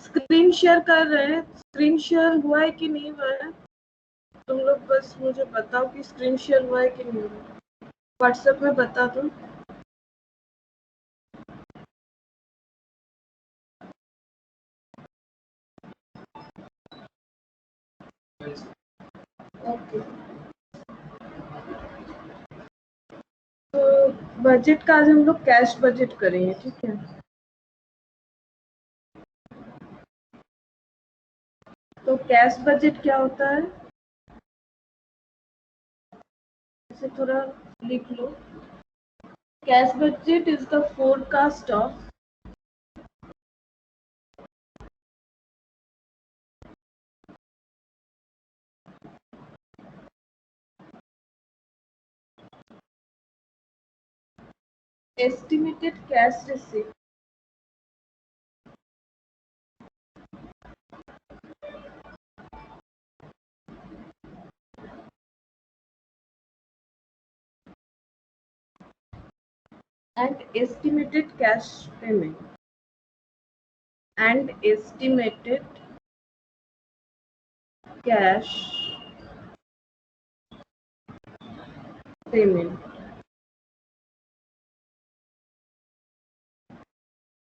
Screen share कर रहे हैं, स्क्रीन शेयर हुआ है कि नहीं हुआ है? तुम लोग बस मुझे बताओ कि स्क्रीन शेयर हुआ है कि नहीं हुआ है। व्हाट्सएप में बता दो। ओके, तो बजट का आज हम लोग कैश बजट करेंगे, ठीक है? तो कैश बजट क्या होता है, इसे थोड़ा लिख लो। Cash budget is the forecast of estimated cash receipt and estimated cash payment and estimated cash payment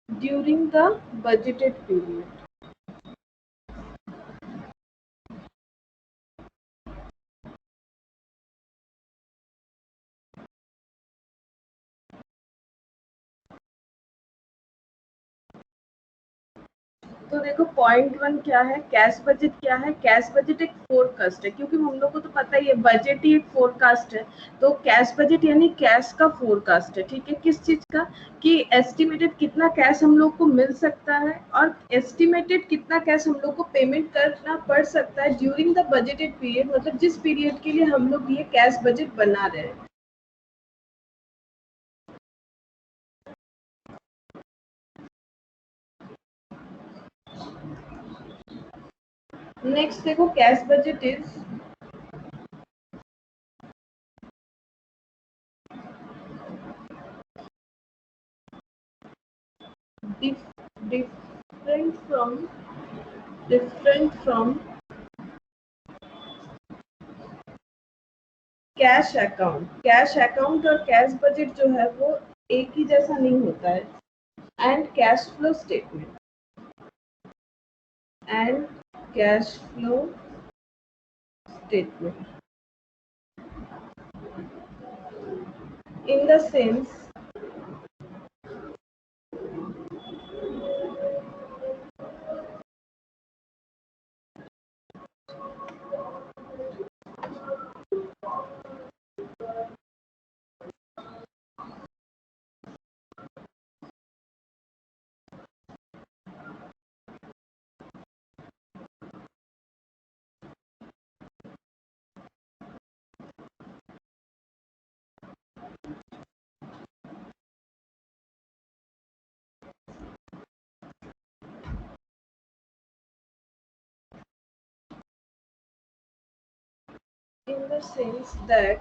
during the budgeted period. तो देखो पॉइंट वन क्या है, कैश बजट क्या है? कैश बजट एक फोरकास्ट है, क्योंकि हम लोग को तो पता ही है बजट ही एक फोरकास्ट है। तो कैश बजट यानी कैश का फोरकास्ट है, ठीक है? किस चीज का? कि एस्टिमेटेड कितना कैश हम लोग को मिल सकता है और एस्टिमेटेड कितना कैश हम लोग को पेमेंट करना पड़ सकता है ड्यूरिंग द बजटेड पीरियड, मतलब जिस पीरियड के लिए हम लोग ये कैश बजट बना रहे हैं। नेक्स्ट देखो, cash budget is different from cash account. Cash account और कैश बजट जो है वो एक ही जैसा नहीं होता है। And cash flow statement and cash flow statement in the sense that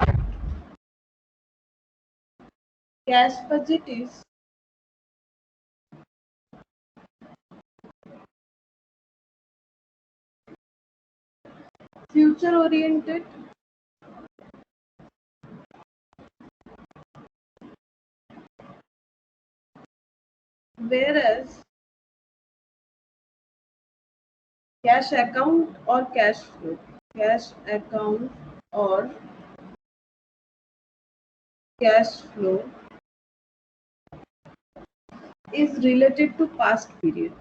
cash budget is future oriented whereas cash account और कैश फ्लो, कैश अकाउंट और cash flow is related to past period.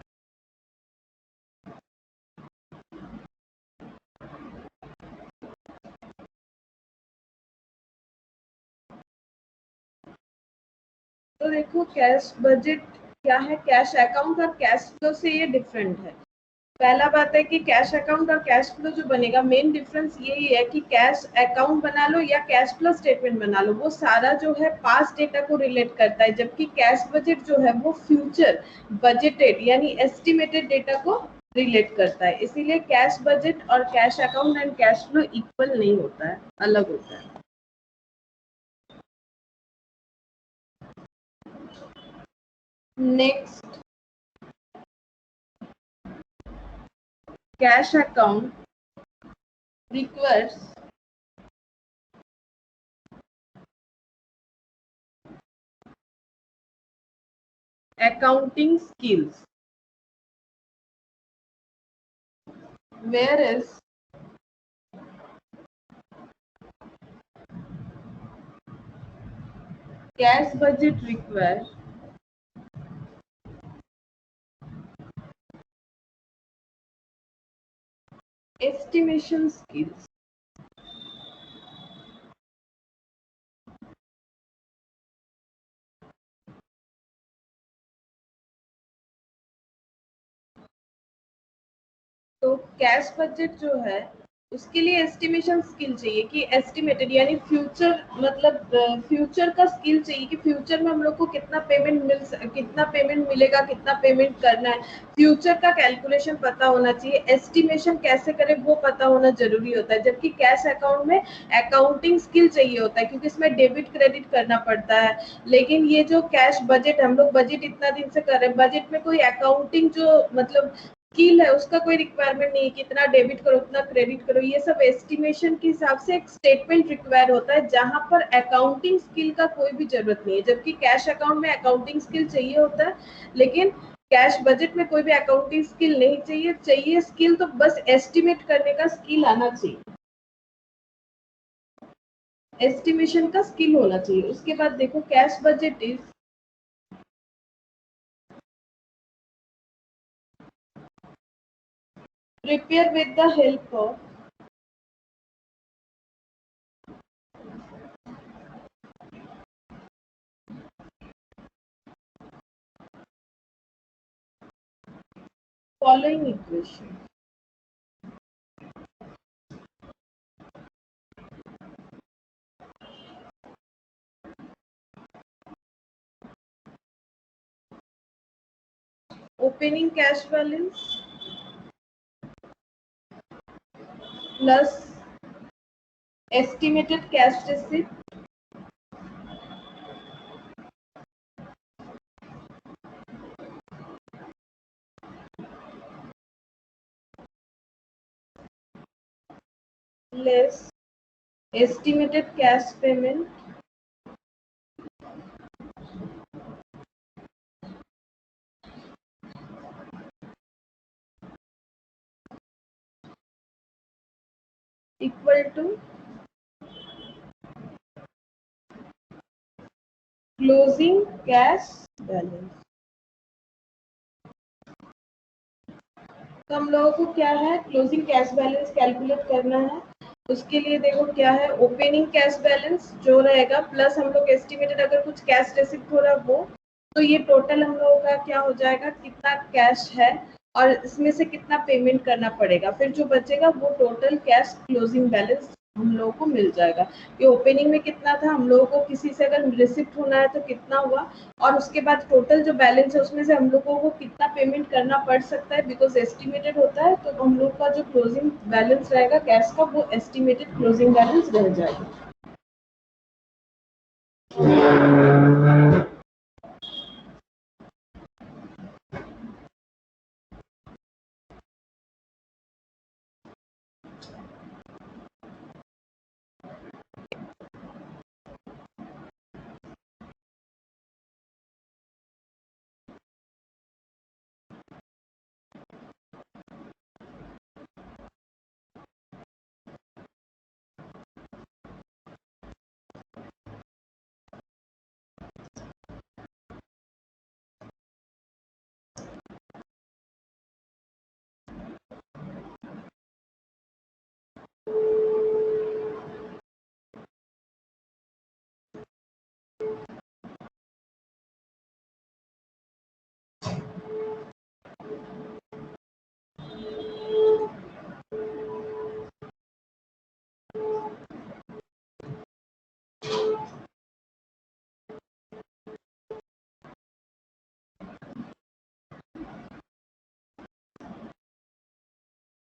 तो देखो cash budget क्या है, cash account और cash flow से ये different है। पहला बात है कि कैश अकाउंट और कैश फ्लो जो बनेगा, मेन डिफरेंस यही है कि कैश अकाउंट बना लो या कैश फ्लो स्टेटमेंट बना लो, वो सारा जो है पास्ट डेटा को रिलेट करता है, जबकि कैश बजट जो है वो फ्यूचर बजटेड यानी एस्टिमेटेड डेटा को रिलेट करता है। इसीलिए कैश बजट और cash account and cash flow equal नहीं होता है, अलग होता है। Next, cash account requires accounting skills, whereas cash budget requires estimation skills. तो कैश बजट जो है उसके लिए एस्टिमेशन स्किल चाहिए कि एस्टिमेटेड यानी फ्यूचर, मतलब फ्यूचर का स्किल चाहिए कि फ्यूचर में हम लोग को कितना पेमेंट मिलेगा, कितना पेमेंट करना है, फ्यूचर का कैलकुलेशन पता होना चाहिए, एस्टिमेशन कैसे करें वो पता होना जरूरी होता है। जबकि कैश अकाउंट में अकाउंटिंग स्किल चाहिए होता है क्योंकि इसमें डेबिट क्रेडिट करना पड़ता है। लेकिन ये जो कैश बजट, हम लोग बजट इतना दिन से कर रहे हैं, बजट में कोई अकाउंटिंग जो मतलब स्किल है उसका कोई रिक्वायरमेंट नहीं है, कितना डेबिट करो उतना क्रेडिट करो, ये सब एस्टिमेशन के हिसाब से एक स्टेटमेंट रिक्वायर होता है जहां पर अकाउंटिंग स्किल का कोई भी जरूरत नहीं है। जबकि कैश अकाउंट में अकाउंटिंग स्किल चाहिए होता है, लेकिन कैश बजट में कोई भी अकाउंटिंग स्किल नहीं चाहिए। चाहिए स्किल तो बस एस्टिमेट करने का स्किल आना चाहिए, एस्टिमेशन का स्किल होना चाहिए। उसके बाद देखो, cash budget is prepare with the help of following equation. Opening cash balance plus estimated cash receipt less estimated cash payment equal to closing cash balance। तो हम लोगों को क्या है, क्लोजिंग कैश बैलेंस कैलकुलेट करना है। उसके लिए देखो क्या है, ओपनिंग कैश बैलेंस जो रहेगा प्लस हम लोग एस्टिमेटेड अगर कुछ कैश रिसिप्ट हो रहा वो, तो ये टोटल हम लोगों का क्या हो जाएगा, कितना कैश है और इसमें से कितना पेमेंट करना पड़ेगा, फिर जो बचेगा वो टोटल कैश क्लोजिंग बैलेंस हम लोगों को मिल जाएगा कि ओपनिंग में कितना था, हम लोगों को किसी से अगर रिसिप्ट होना है तो कितना हुआ, और उसके बाद टोटल जो बैलेंस है उसमें से हम लोगों को कितना पेमेंट करना पड़ सकता है, बिकॉज एस्टिमेटेड होता है तो हम लोग का जो क्लोजिंग बैलेंस रहेगा कैश का वो एस्टिमेटेड क्लोजिंग बैलेंस रह जाएगा।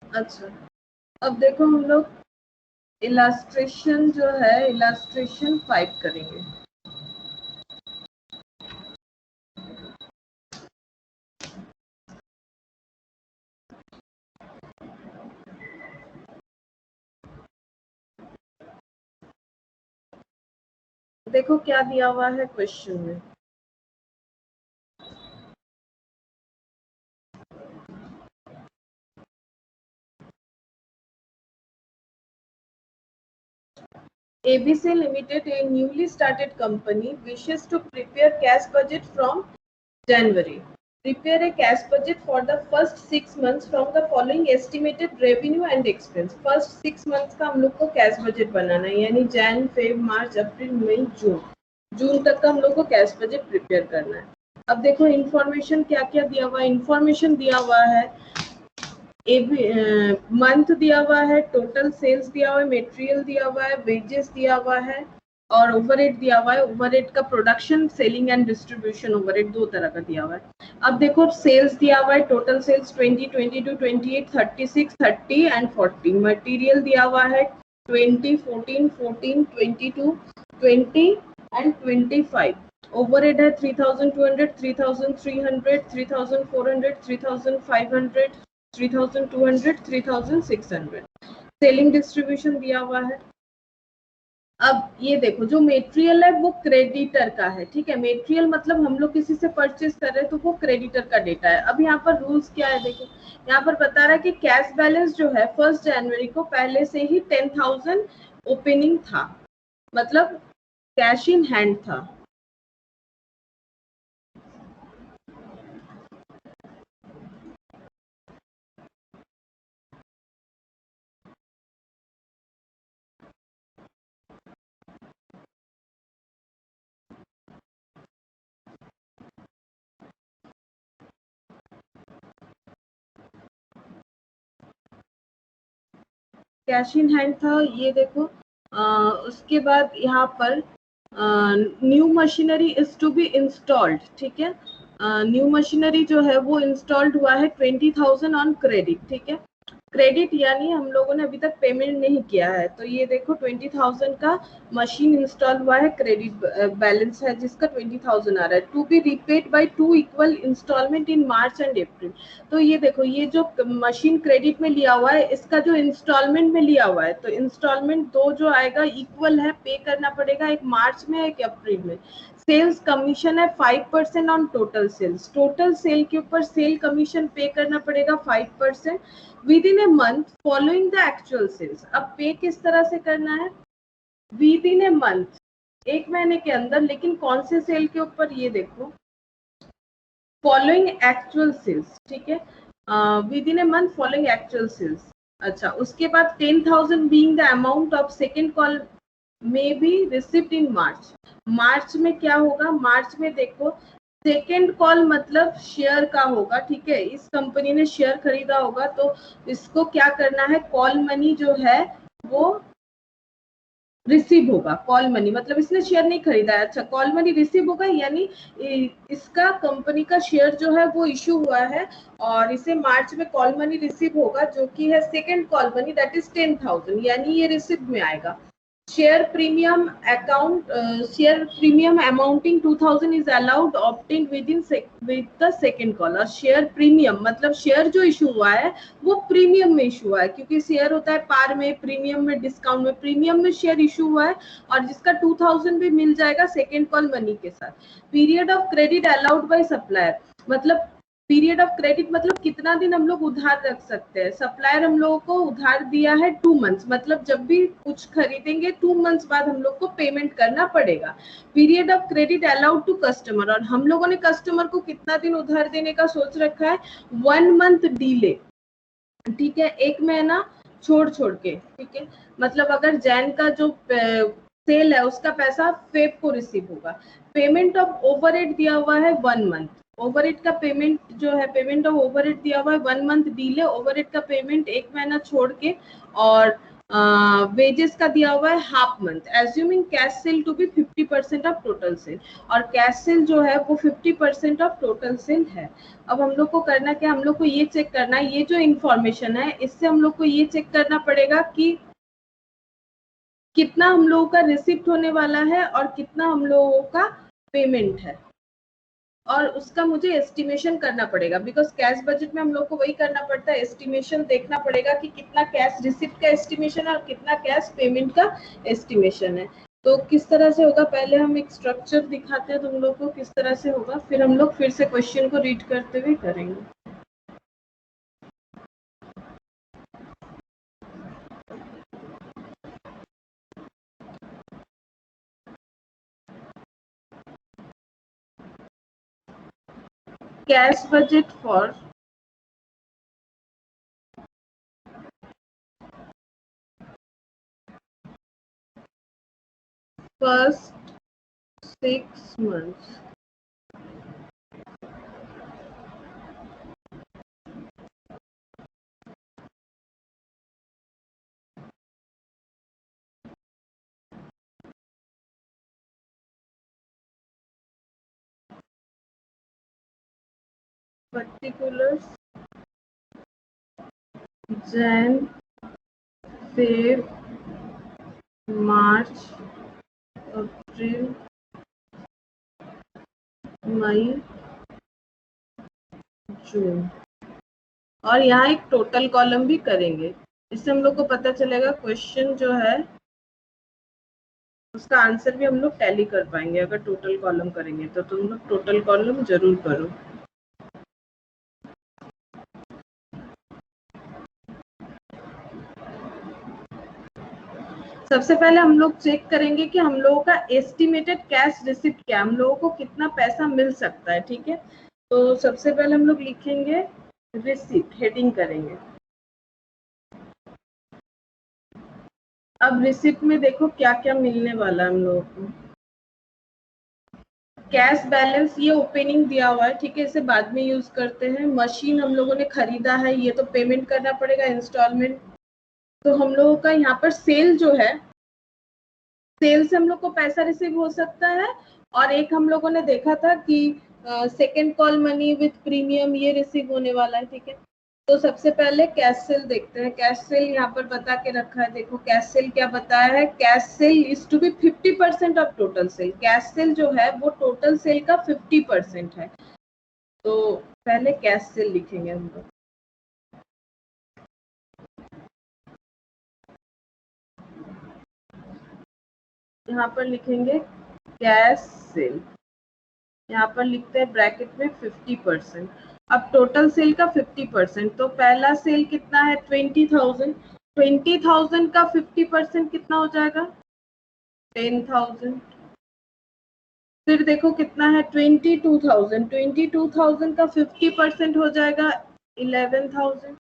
अच्छा, अब देखो हम लोग इलास्ट्रेशन जो है, इलास्ट्रेशन 5 करेंगे। देखो क्या दिया हुआ है क्वेश्चन में, ABC Limited, a newly started company, wishes to prepare cash budget from January. Prepare a cash budget for the first 6 months from the following estimated revenue and expense. First 6 months का हम लोग को cash budget बनाना है, यानी Jain, Feb, March, April, May, जून तक का हम लोग को कैश बजट प्रिपेयर करना है। अब देखो इन्फॉर्मेशन क्या क्या दिया हुआ है। इन्फॉर्मेशन दिया हुआ है, मंथ दिया हुआ है, टोटल सेल्स दिया हुआ है, मटेरियल दिया हुआ है, वेजेस दिया हुआ है और ओवरहेड दिया हुआ है। ओवरहेड का production, selling and distribution overhead दो तरह का दिया हुआ है। अब देखो सेल्स दिया हुआ है, टोटल सेल्स 20, 22, 28, 36, 30 एंड 40। मटेरियल दिया हुआ है 20, 14, 14, 22, 20 एंड 25। ओवरहेड है 3200, 3300, 3400, 3500, 3200, 3600। सेलिंग डिस्ट्रीब्यूशन दिया हुआ है। अब ये देखो जो मेटेरियल है वो क्रेडिटर का है, ठीक है। मेटेरियल मतलब हम लोग किसी से परचेज कर रहे हैं तो वो क्रेडिटर का डेटा है। अब यहाँ पर रूल्स क्या है, देखो यहाँ पर बता रहा है कि कैश बैलेंस जो है 1 जनवरी को पहले से ही 10,000 ओपनिंग था, मतलब कैश इन हैंड था। कैश इन हैंड था, ये देखो। उसके बाद यहाँ पर new machinery is to be installed, ठीक है। न्यू मशीनरी जो है वो इंस्टॉल्ड हुआ है 20,000 ऑन क्रेडिट, ठीक है। क्रेडिट यानी हम लोगों ने अभी तक पेमेंट नहीं किया है, तो ये देखो 20,000 का मशीन इंस्टॉल हुआ है, क्रेडिट बैलेंस है जिसका 20,000 आ रहा है। To be repaid by 2 equal instalment in March and April. तो ये देखो ये जो मशीन क्रेडिट में लिया हुआ है इसका जो इंस्टॉलमेंट में लिया हुआ है, तो इंस्टॉलमेंट दो जो आएगा इक्वल है, पे करना पड़ेगा, एक मार्च में एक अप्रैल में। सेल्स कमीशन है 5% on total sales. Total sale के ऊपर सेल कमीशन पे करना पड़ेगा 5% within a month following the actual sales. अब पे किस तरह से करना है, विद इन ए मंथ, एक महीने के अंदर, लेकिन कौन से सेल के ऊपर, ये देखो फॉलोइंग एक्चुअल सेल्स, ठीक है। Within a month following actual sales. अच्छा, उसके बाद 10,000 being the amount of second call में be received in March. March में क्या होगा, मार्च में देखो सेकेंड कॉल मतलब शेयर का होगा, ठीक है। इस कंपनी ने शेयर खरीदा होगा तो इसको क्या करना है, कॉल मनी जो है वो रिसीव होगा। कॉल मनी मतलब इसने शेयर नहीं खरीदा है, अच्छा कॉल मनी रिसीव होगा, यानी इसका कंपनी का शेयर जो है वो इशू हुआ है और इसे मार्च में कॉल मनी रिसीव होगा जो कि है second call money, that is 10,000, यानी ये रिसीव में आएगा। Share premium account, share premium amounting 2,000 is allowed opting with the second call. और शेयर प्रीमियम मतलब शेयर जो इशू हुआ है वो प्रीमियम में इशू हुआ है, क्योंकि शेयर होता है पार में, प्रीमियम में, डिस्काउंट में। प्रीमियम में शेयर इशू हुआ है और जिसका 2,000 भी मिल जाएगा सेकेंड कॉल मनी के साथ। Period of credit allowed by supplier, मतलब पीरियड ऑफ क्रेडिट मतलब कितना दिन हम लोग उधार रख सकते हैं। सप्लायर हम लोगों को उधार दिया है 2 मंथ्स, मतलब जब भी कुछ खरीदेंगे 2 मंथ्स बाद हम लोग को पेमेंट करना पड़ेगा। Period of credit allowed to customer, और हम लोगों ने कस्टमर को कितना दिन उधार देने का सोच रखा है, 1 मंथ डिले, ठीक है, एक महीना छोड़ छोड़ के, ठीक है। मतलब अगर जैन का जो सेल है उसका पैसा फेब को रिसीव होगा। पेमेंट ऑफ ओवरहेड दिया हुआ है 1 मंथ। ओवरहेड का पेमेंट जो है, पेमेंट ऑफ ओवरहेड दिया हुआ है 1 मंथ डिले, ओवरहेड का पेमेंट एक महीना छोड़ के, और वेजेस का दिया हुआ है half month. Assuming cash sale to be 50% of total sale, और कैश सेल जो है वो 50% ऑफ टोटल सेल है। अब हम लोग को करना क्या, हम लोग को ये चेक करना है, ये जो इंफॉर्मेशन है इससे हम लोग को ये चेक करना पड़ेगा कि कितना हम लोगों का रिसिप्ट होने वाला है और कितना हम लोगों का पेमेंट है, और उसका मुझे एस्टिमेशन करना पड़ेगा। बिकॉज कैश बजट में हम लोग को वही करना पड़ता है, एस्टिमेशन देखना पड़ेगा कि कितना कैश रिसिप्ट का एस्टिमेशन है और कितना कैश पेमेंट का एस्टिमेशन है। तो किस तरह से होगा, पहले हम एक स्ट्रक्चर दिखाते हैं तुम लोग को किस तरह से होगा, फिर हम लोग फिर से क्वेश्चन को रीड करते हुए करेंगे। Cash budget for first 6 months। particulars Jan, Feb, March, April, मई, जून, और यहाँ एक टोटल कॉलम भी करेंगे। इससे हम लोग को पता चलेगा क्वेश्चन जो है उसका आंसर भी हम लोग टैली कर पाएंगे। अगर टोटल कॉलम करेंगे तो तुम लोग टोटल कॉलम जरूर करो। सबसे पहले हम लोग चेक करेंगे कि हम लोगों का एस्टिमेटेड कैश रिसिप्ट क्या, हम लोगों को कितना पैसा मिल सकता है। ठीक है, तो सबसे पहले हम लोग लिखेंगे रिसिप्ट, हेडिंग करेंगे। अब रिसिप्ट में देखो क्या क्या मिलने वाला है हम लोगों को। कैश बैलेंस ये ओपनिंग दिया हुआ है, ठीक है, इसे बाद में यूज करते हैं। मशीन हम लोगों ने खरीदा है, ये तो पेमेंट करना पड़ेगा इंस्टॉलमेंट। तो हम लोगों का यहाँ पर सेल जो है, सेल से हम लोग को पैसा रिसीव हो सकता है। और एक हम लोगों ने देखा था कि second call money with premium ये रिसीव होने वाला है। ठीक है, तो सबसे पहले कैश सेल देखते हैं। कैश सेल यहाँ पर बता के रखा है, देखो कैश सेल क्या बताया है, cash sale is to be 50% of total sale. Cash sale जो है वो टोटल सेल का 50% है। तो पहले कैश सेल लिखेंगे हम लोग। यहाँ पर लिखेंगे कैश सेल, यहाँ पर लिखते हैं ब्रैकेट में 50%। अब टोटल सेल का 50%, तो पहला सेल कितना है 20,000। 20,000 का 50% कितना हो जाएगा 10,000। फिर देखो कितना है 22,000। 22,000 का 50% हो जाएगा 11,000,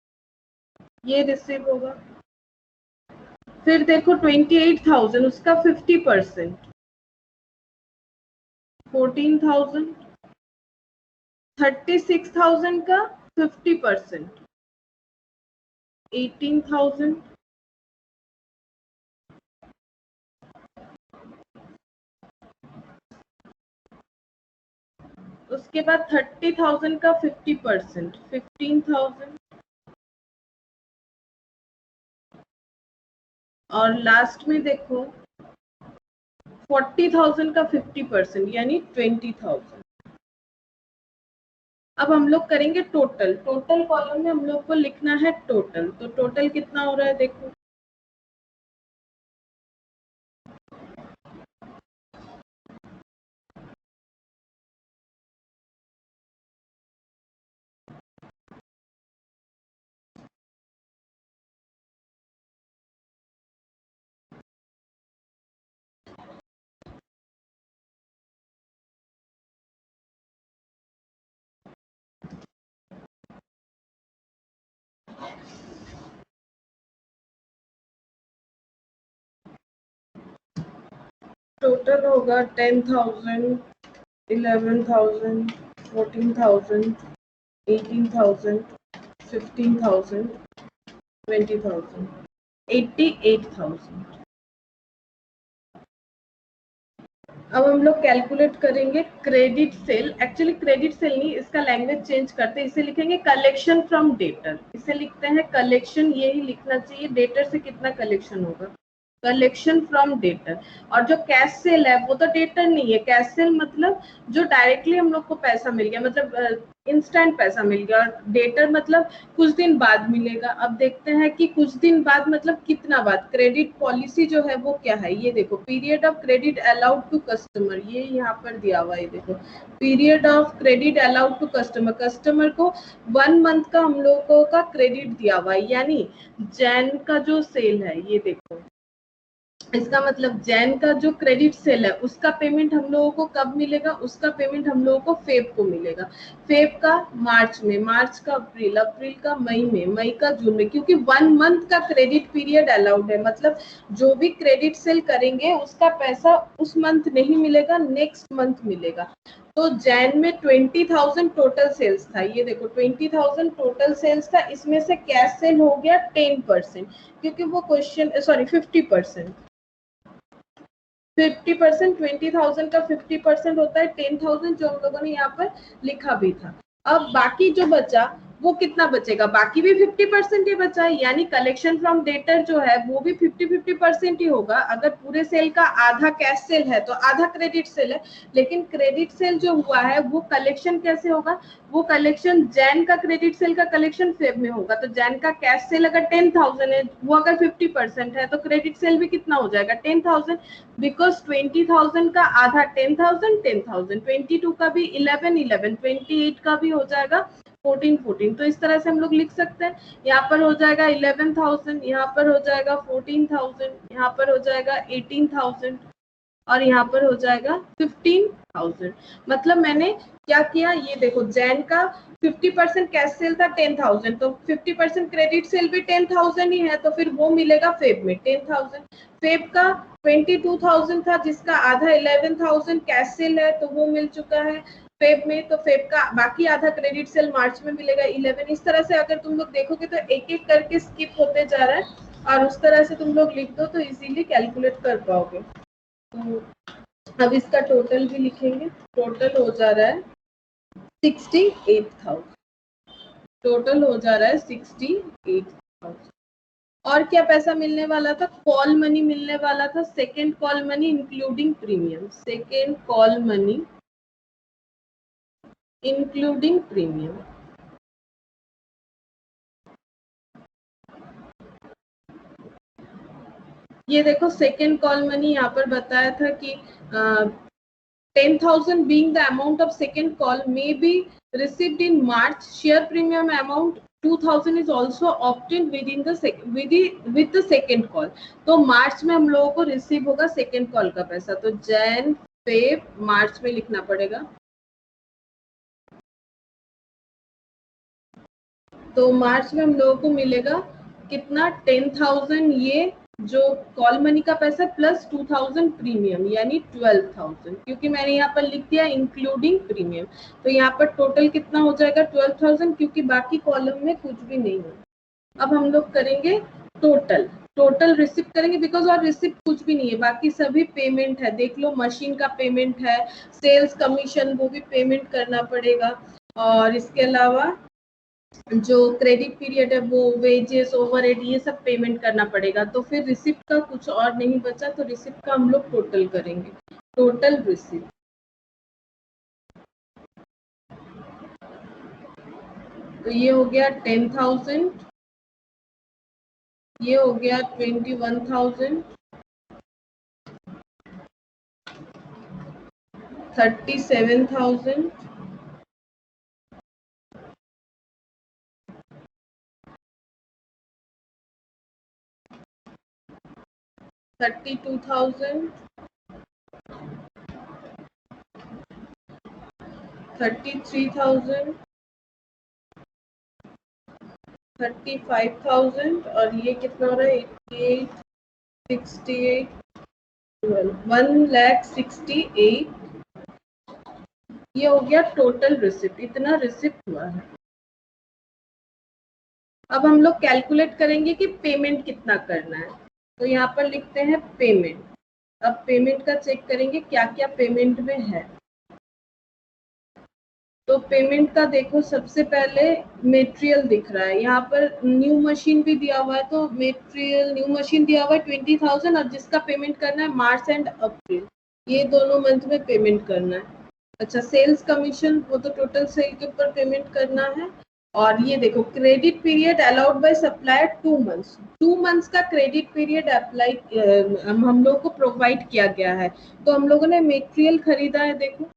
ये रिसीव होगा। फिर देखो 28,000 उसका 50% 14,000। 36,000 का 50% 18,000। उसके बाद 30,000 का 50% 15,000। और लास्ट में देखो 40,000 का 50% यानी 20,000। अब हम लोग करेंगे टोटल। टोटल कॉलम में हम लोग को लिखना है टोटल। तो टोटल कितना हो रहा है देखो, टोटल होगा 10,000, 11,000, 14,000, 18,000, 15,000, 20,000, 88,000। अब हम लोग कैलकुलेट करेंगे credit sale. Actually credit sale नहीं, इसका लैंग्वेज चेंज करते हैं, इसे लिखेंगे कलेक्शन फ्रॉम डेटर। इसे लिखते हैं कलेक्शन, यही लिखना चाहिए, डेटर से कितना कलेक्शन होगा। Collection from debtor. और जो कैश सेल है वो तो डेटर नहीं है, कैश सेल मतलब जो डायरेक्टली हम लोग को पैसा मिल गया, मतलब इंस्टेंट पैसा मिल गया, और डेटर मतलब कुछ दिन बाद मिलेगा। अब देखते हैं कि कुछ दिन बाद मतलब कितना बाद। क्रेडिट पॉलिसी जो है वो क्या है, ये देखो, period of credit allowed to customer, ये यहाँ पर दिया हुआ है, देखो period of credit allowed to customer, customer को 1 मंथ का हम लोगों का क्रेडिट दिया हुआ है। यानी जैन का जो सेल है, ये देखो, इसका मतलब जैन का जो क्रेडिट सेल है उसका पेमेंट हम लोगों को कब मिलेगा, उसका पेमेंट हम लोगों को फेब को मिलेगा, फेब का मार्च में, मार्च का अप्रैल, अप्रैल का मई में, मई का जून में, क्योंकि 1 मंथ का क्रेडिट पीरियड अलाउड है। मतलब जो भी क्रेडिट सेल करेंगे उसका पैसा उस मंथ नहीं मिलेगा, नेक्स्ट मंथ मिलेगा। तो जैन में 20,000 टोटल सेल्स था, ये देखो 20,000 टोटल सेल्स था, इसमें से कैश सेल हो गया 10%, क्योंकि वो क्वेश्चन, सॉरी 50%, 50%, 20,000 का 50% होता है 10,000, जो हम लोगों ने यहाँ पर लिखा भी था। अब बाकी जो बचा वो कितना बचेगा, बाकी भी 50% ही बचा है, यानी कलेक्शन फ्रॉम डेटर जो है वो भी 50-50% ही होगा। अगर पूरे सेल का आधा कैश सेल है तो आधा क्रेडिट सेल है, लेकिन क्रेडिट सेल जो हुआ है वो कलेक्शन कैसे होगा, वो कलेक्शन जैन का क्रेडिट सेल का कलेक्शन फेब में होगा। तो जैन का कैश सेल अगर 10,000 है, वो अगर 50% है, तो क्रेडिट सेल भी कितना हो जाएगा 10,000, बिकॉज 20,000 का आधा 10,000, 10,000, 22 का भी 11, 11, 28 का भी हो जाएगा 14, 14। तो इस तरह से हम लोग लिख सकते हैं, यहाँ पर हो जाएगा 11,000, यहाँ पर हो जाएगा 14,000, यहाँ पर हो जाएगा 18,000, और यहाँ पर हो जाएगा 15,000। मतलब मैंने क्या किया, ये देखो जैन का 50% कैश सेल था 10,000, तो 50% क्रेडिट सेल भी 10,000 ही है, तो फिर वो मिलेगा फेब में 10,000। फेब का 22,000 था, जिसका आधा 11,000 कैश सेल है, तो वो मिल चुका है फेब में। तो फेब का बाकी आधा क्रेडिट सेल मार्च में मिलेगा 11। इस तरह से अगर तुम लोग देखोगे तो एक एक करके स्किप होते जा रहा है, और उस तरह से तुम लोग लिख दो तो इजीली कैलकुलेट कर पाओगे। तो अब इसका टोटल भी लिखेंगे, टोटल हो जा रहा है 68,000, टोटल हो जा रहा है 68,000। और क्या पैसा मिलने वाला था, कॉल मनी मिलने वाला था, second call money including premium, second call money including premium. ये देखो सेकेंड कॉल मनी यहाँ पर बताया था कि 10,000 being the amount of second call may be received in March. Share premium amount 2,000 is also obtained within the with the second call. तो मार्च में हम लोगों को रिसीव होगा सेकेंड कॉल का पैसा, तो जैन फेब मार्च में लिखना पड़ेगा। तो मार्च में हम लोगों को मिलेगा कितना, 10,000 ये जो कॉल मनी का पैसा प्लस 2,000 प्रीमियम, यानी 12,000, क्योंकि मैंने यहाँ पर लिख दिया इंक्लूडिंग प्रीमियम। तो यहाँ पर टोटल कितना हो जाएगा 12,000, क्योंकि बाकी कॉलम में कुछ भी नहीं है। अब हम लोग करेंगे टोटल, टोटल रिसिप्ट करेंगे, बिकॉज और रिसिप्ट कुछ भी नहीं है, बाकी सभी पेमेंट है। देख लो मशीन का पेमेंट है, सेल्स कमीशन वो भी पेमेंट करना पड़ेगा, और इसके अलावा जो क्रेडिट पीरियड है वो वेजेस ओवरहेड ये सब पेमेंट करना पड़ेगा। तो फिर रिसिप्ट का कुछ और नहीं बचा, तो रिसिप्ट का हम लोग टोटल करेंगे, टोटल रिसिप्ट। तो ये हो गया 10,000, ये हो गया 21,000, 37,000, 32,000, 33,000, 35,000, और ये कितना हो रहा है 88, 68, 1,68,000। ये हो गया टोटल रिसिप्ट, इतना रिसिप्ट हुआ है। अब हम लोग कैलकुलेट करेंगे कि पेमेंट कितना करना है, तो यहाँ पर लिखते हैं पेमेंट। अब पेमेंट का चेक करेंगे क्या क्या पेमेंट में है। तो पेमेंट का देखो, सबसे पहले मेटेरियल दिख रहा है, यहाँ पर न्यू मशीन भी दिया हुआ है, तो मेटेरियल न्यू मशीन दिया हुआ है 20,000, और जिसका पेमेंट करना है मार्च एंड अप्रैल, ये दोनों मंथ में पेमेंट करना है। अच्छा, सेल्स कमीशन वो तो टोटल सेल के ऊपर पेमेंट करना है। और ये देखो, credit period allowed by supplier 2 months, 2 months का क्रेडिट पीरियड अप्लाई हम लोग को प्रोवाइड किया गया है। तो हम लोगों ने मेटेरियल खरीदा है, देखो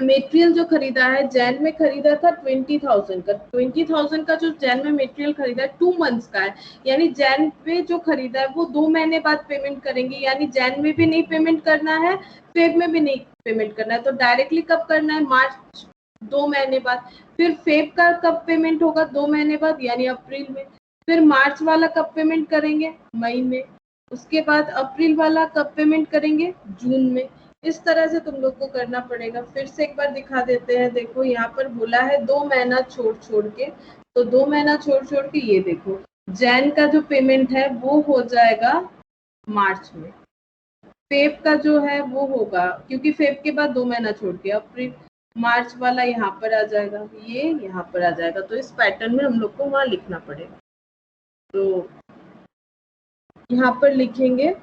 मेटेरियल जो खरीदा है जैन में खरीदा था 20,000 का, 20,000 का जो जैन में मेटेरियल खरीदा है 2 मंथ्स का है, यानी जैन में जो खरीदा है वो 2 महीने बाद पेमेंट करेंगे, यानी जैन में भी नहीं पेमेंट करना है, फेब में भी नहीं पेमेंट करना है, तो डायरेक्टली कब करना है, मार्च 2 महीने बाद। फिर फेब का कब पेमेंट होगा, 2 महीने बाद यानी अप्रैल में। फिर मार्च वाला कब पेमेंट करेंगे, मई में। उसके बाद अप्रैल वाला कब पेमेंट करेंगे, जून में। इस तरह से तुम लोग को करना पड़ेगा। फिर से एक बार दिखा देते हैं, देखो यहाँ पर बोला है 2 महीना छोड़ छोड़ के, तो 2 महीना छोड़ छोड़ के ये देखो जैन का जो पेमेंट है वो हो जाएगा मार्च में, फेब का जो है वो होगा, क्योंकि फेब के बाद 2 महीना छोड़ के अप्रैल, मार्च वाला यहाँ पर आ जाएगा, ये यहाँ पर आ जाएगा। तो इस पैटर्न में हम लोग को वहां लिखना पड़ेगा। तो यहाँ पर लिखेंगे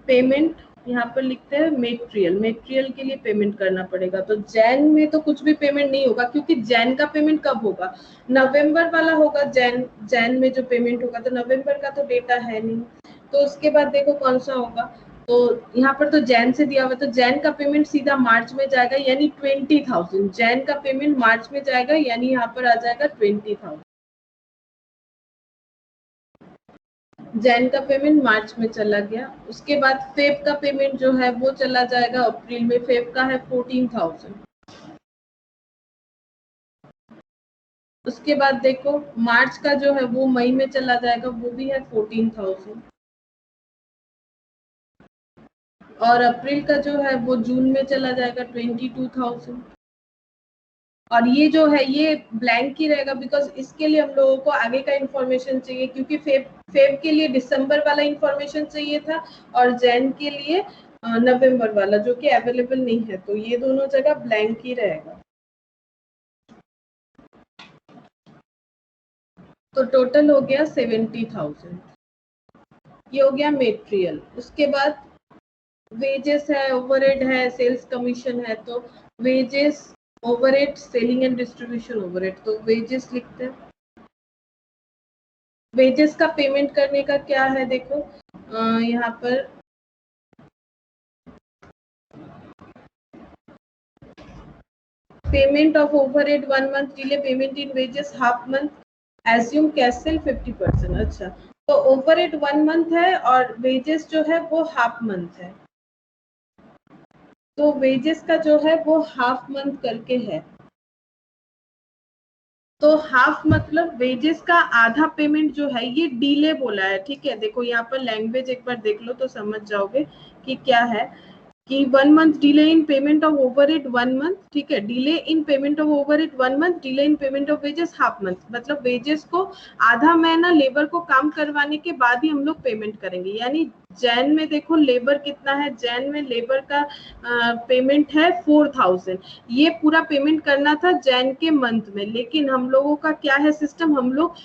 पेमेंट, यहाँ पर लिखते हैं मेटेरियल, मेटेरियल के लिए पेमेंट करना पड़ेगा। तो जैन में तो कुछ भी पेमेंट नहीं होगा, क्योंकि जैन का पेमेंट कब होगा, नवंबर वाला होगा। जैन में जो पेमेंट होगा, तो नवंबर का तो डेटा है नहीं, तो उसके बाद देखो कौन सा होगा। तो यहाँ पर तो जैन से दिया हुआ, तो जैन का पेमेंट सीधा मार्च में जाएगा, यानी 20,000 जैन का पेमेंट मार्च में जाएगा, यानी यहाँ पर आ जाएगा 20,000। जैन का पेमेंट मार्च में चला गया। उसके बाद फेब का पेमेंट जो है वो चला जाएगा अप्रैल में, फेब का है 14,000। उसके बाद देखो मार्च का जो है वो मई में चला जाएगा, वो भी है 14,000। और अप्रैल का जो है वो जून में चला जाएगा 22,000। और ये जो है ये ब्लैंक ही रहेगा, बिकॉज इसके लिए हम लोगों को आगे का इंफॉर्मेशन चाहिए, क्योंकि फेब के लिए दिसंबर वाला इंफॉर्मेशन चाहिए था, और जैन के लिए नवंबर वाला, जो कि अवेलेबल नहीं है, तो ये दोनों जगह ब्लैंक ही रहेगा। तो टोटल हो गया 70,000, ये हो गया मेटेरियल। उसके बाद वेजेस है, ओवरहेड है, सेल्स कमीशन है, तो wages, overhead, selling and distribution overhead, तो वेजेस लिखते हैं। वेजेस का पेमेंट करने का क्या है, देखो यहाँ पर payment of overhead 1 month delay, payment in wages half month, assume cash cell 50%। अच्छा, तो ओवरहेड 1 मंथ है और वेजेस जो है वो हाफ मंथ है, तो वेजेस का जो है वो हाफ मंथ करके है। तो हाफ मतलब वेजेस का आधा पेमेंट जो है ये डीले बोला है, ठीक है। देखो यहाँ पर लैंग्वेज एक बार देख लो तो समझ जाओगे कि क्या है, कि 1 month delay in payment of overhead 1 month, ठीक है, delay in payment of overhead 1 month, delay in payment of wages half month, मतलब वेजेस को आधा महीना लेबर को काम करवाने के बाद ही हम लोग पेमेंट करेंगे। यानी जैन में देखो लेबर कितना है, जैन में लेबर का पेमेंट है 4,000, ये पूरा पेमेंट करना था जैन के मंथ में, लेकिन हम लोगों का क्या है सिस्टम, हम लोग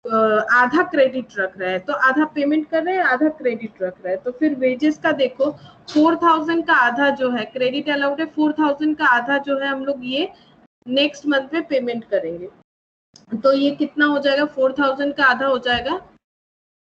आधा क्रेडिट रख रहे हैं, तो आधा पेमेंट कर रहे हैं, आधा क्रेडिट रख रहे हैं। तो फिर वेजेस का देखो 4,000 का आधा जो है क्रेडिट अलाउड है, 4,000 का आधा जो है हम लोग ये नेक्स्ट मंथ में पेमेंट करेंगे। तो ये कितना हो जाएगा, 4,000 का आधा हो जाएगा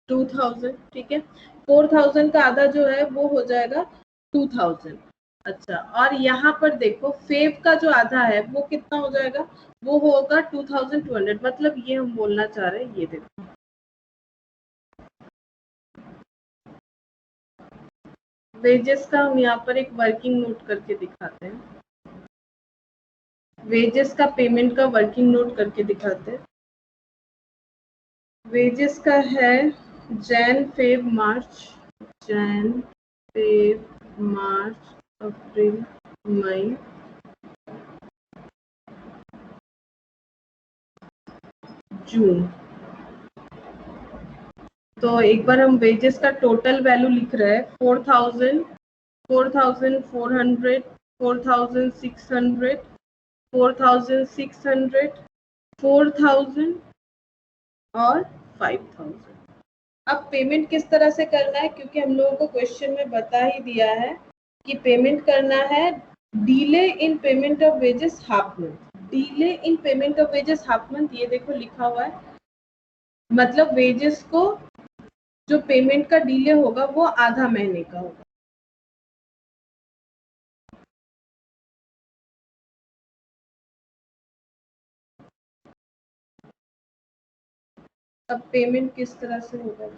2,000, ठीक है, 4,000 का आधा जो है वो हो जाएगा 2,000। अच्छा, और यहाँ पर देखो फेब का जो आधा है वो कितना हो जाएगा, वो होगा 2,200, मतलब ये हम बोलना चाह रहे हैं, ये देखो वेजेस का हम यहाँ पर एक वर्किंग नोट करके दिखाते हैं, वेजेस का पेमेंट का वर्किंग नोट करके दिखाते हैं। वेजेस का है Jan Feb March, Jan Feb March April May June. तो एक बार हम वेजेस का टोटल वैल्यू लिख रहे हैं, 4,000, 4,400, 4,600, 4600, 4000 और 5000। अब पेमेंट किस तरह से करना है, क्योंकि हम लोगों को क्वेश्चन में बता ही दिया है कि पेमेंट करना है delay in payment of wages half month. Delay in payment of wages half month, ये देखो लिखा हुआ है, मतलब वेजेस को जो पेमेंट का डिले होगा वो आधा महीने का होगा। अब पेमेंट किस तरह से होगा,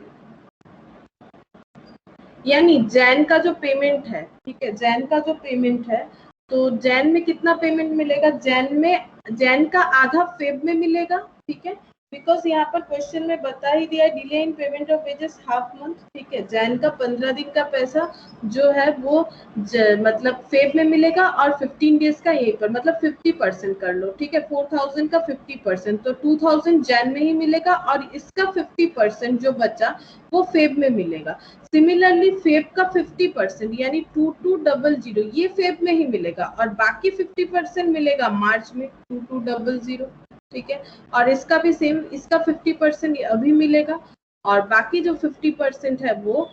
यानी जैन का जो पेमेंट है, ठीक है, जैन का जो पेमेंट है, तो जैन में कितना पेमेंट मिलेगा, जैन का आधा फेब में मिलेगा, ठीक है, बिकॉज यहाँ पर क्वेश्चन में बता ही दिया है delay in payment of wages half month, ठीक है। जैन का 15 दिन का पैसा जो है वो मतलब फेब में मिलेगा और 15 डेज का यहीं पर, मतलब 50% कर लो, ठीक है। 4000 का 50%, तो 2000 जैन में ही मिलेगा और इसका 50% जो बचा वो फेब में मिलेगा। सिमिलरली फेब का 50% यानी 2200 ये फेब में ही मिलेगा और बाकी 50% मिलेगा मार्च में 2200, ठीक है। और इसका भी सेम, इसका 50% अभी मिलेगा और बाकी जो 50% है वो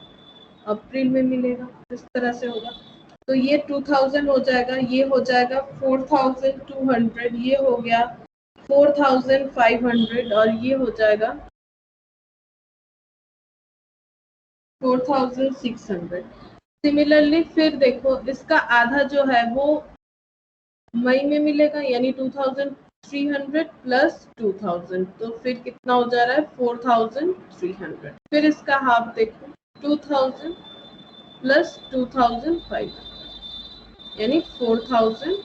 अप्रैल में मिलेगा। इस तरह से होगा। तो ये 2000 हो जाएगा, ये हो जाएगा 4200, ये हो गया 4500 और ये हो जाएगा 4600। सिमिलरली फिर देखो इसका आधा जो है वो मई में मिलेगा, यानी 2300 प्लस 2000, तो फिर कितना हो जा रहा है 4300। फिर इसका हाफ देखो 2000 प्लस 2500 यानी 4500।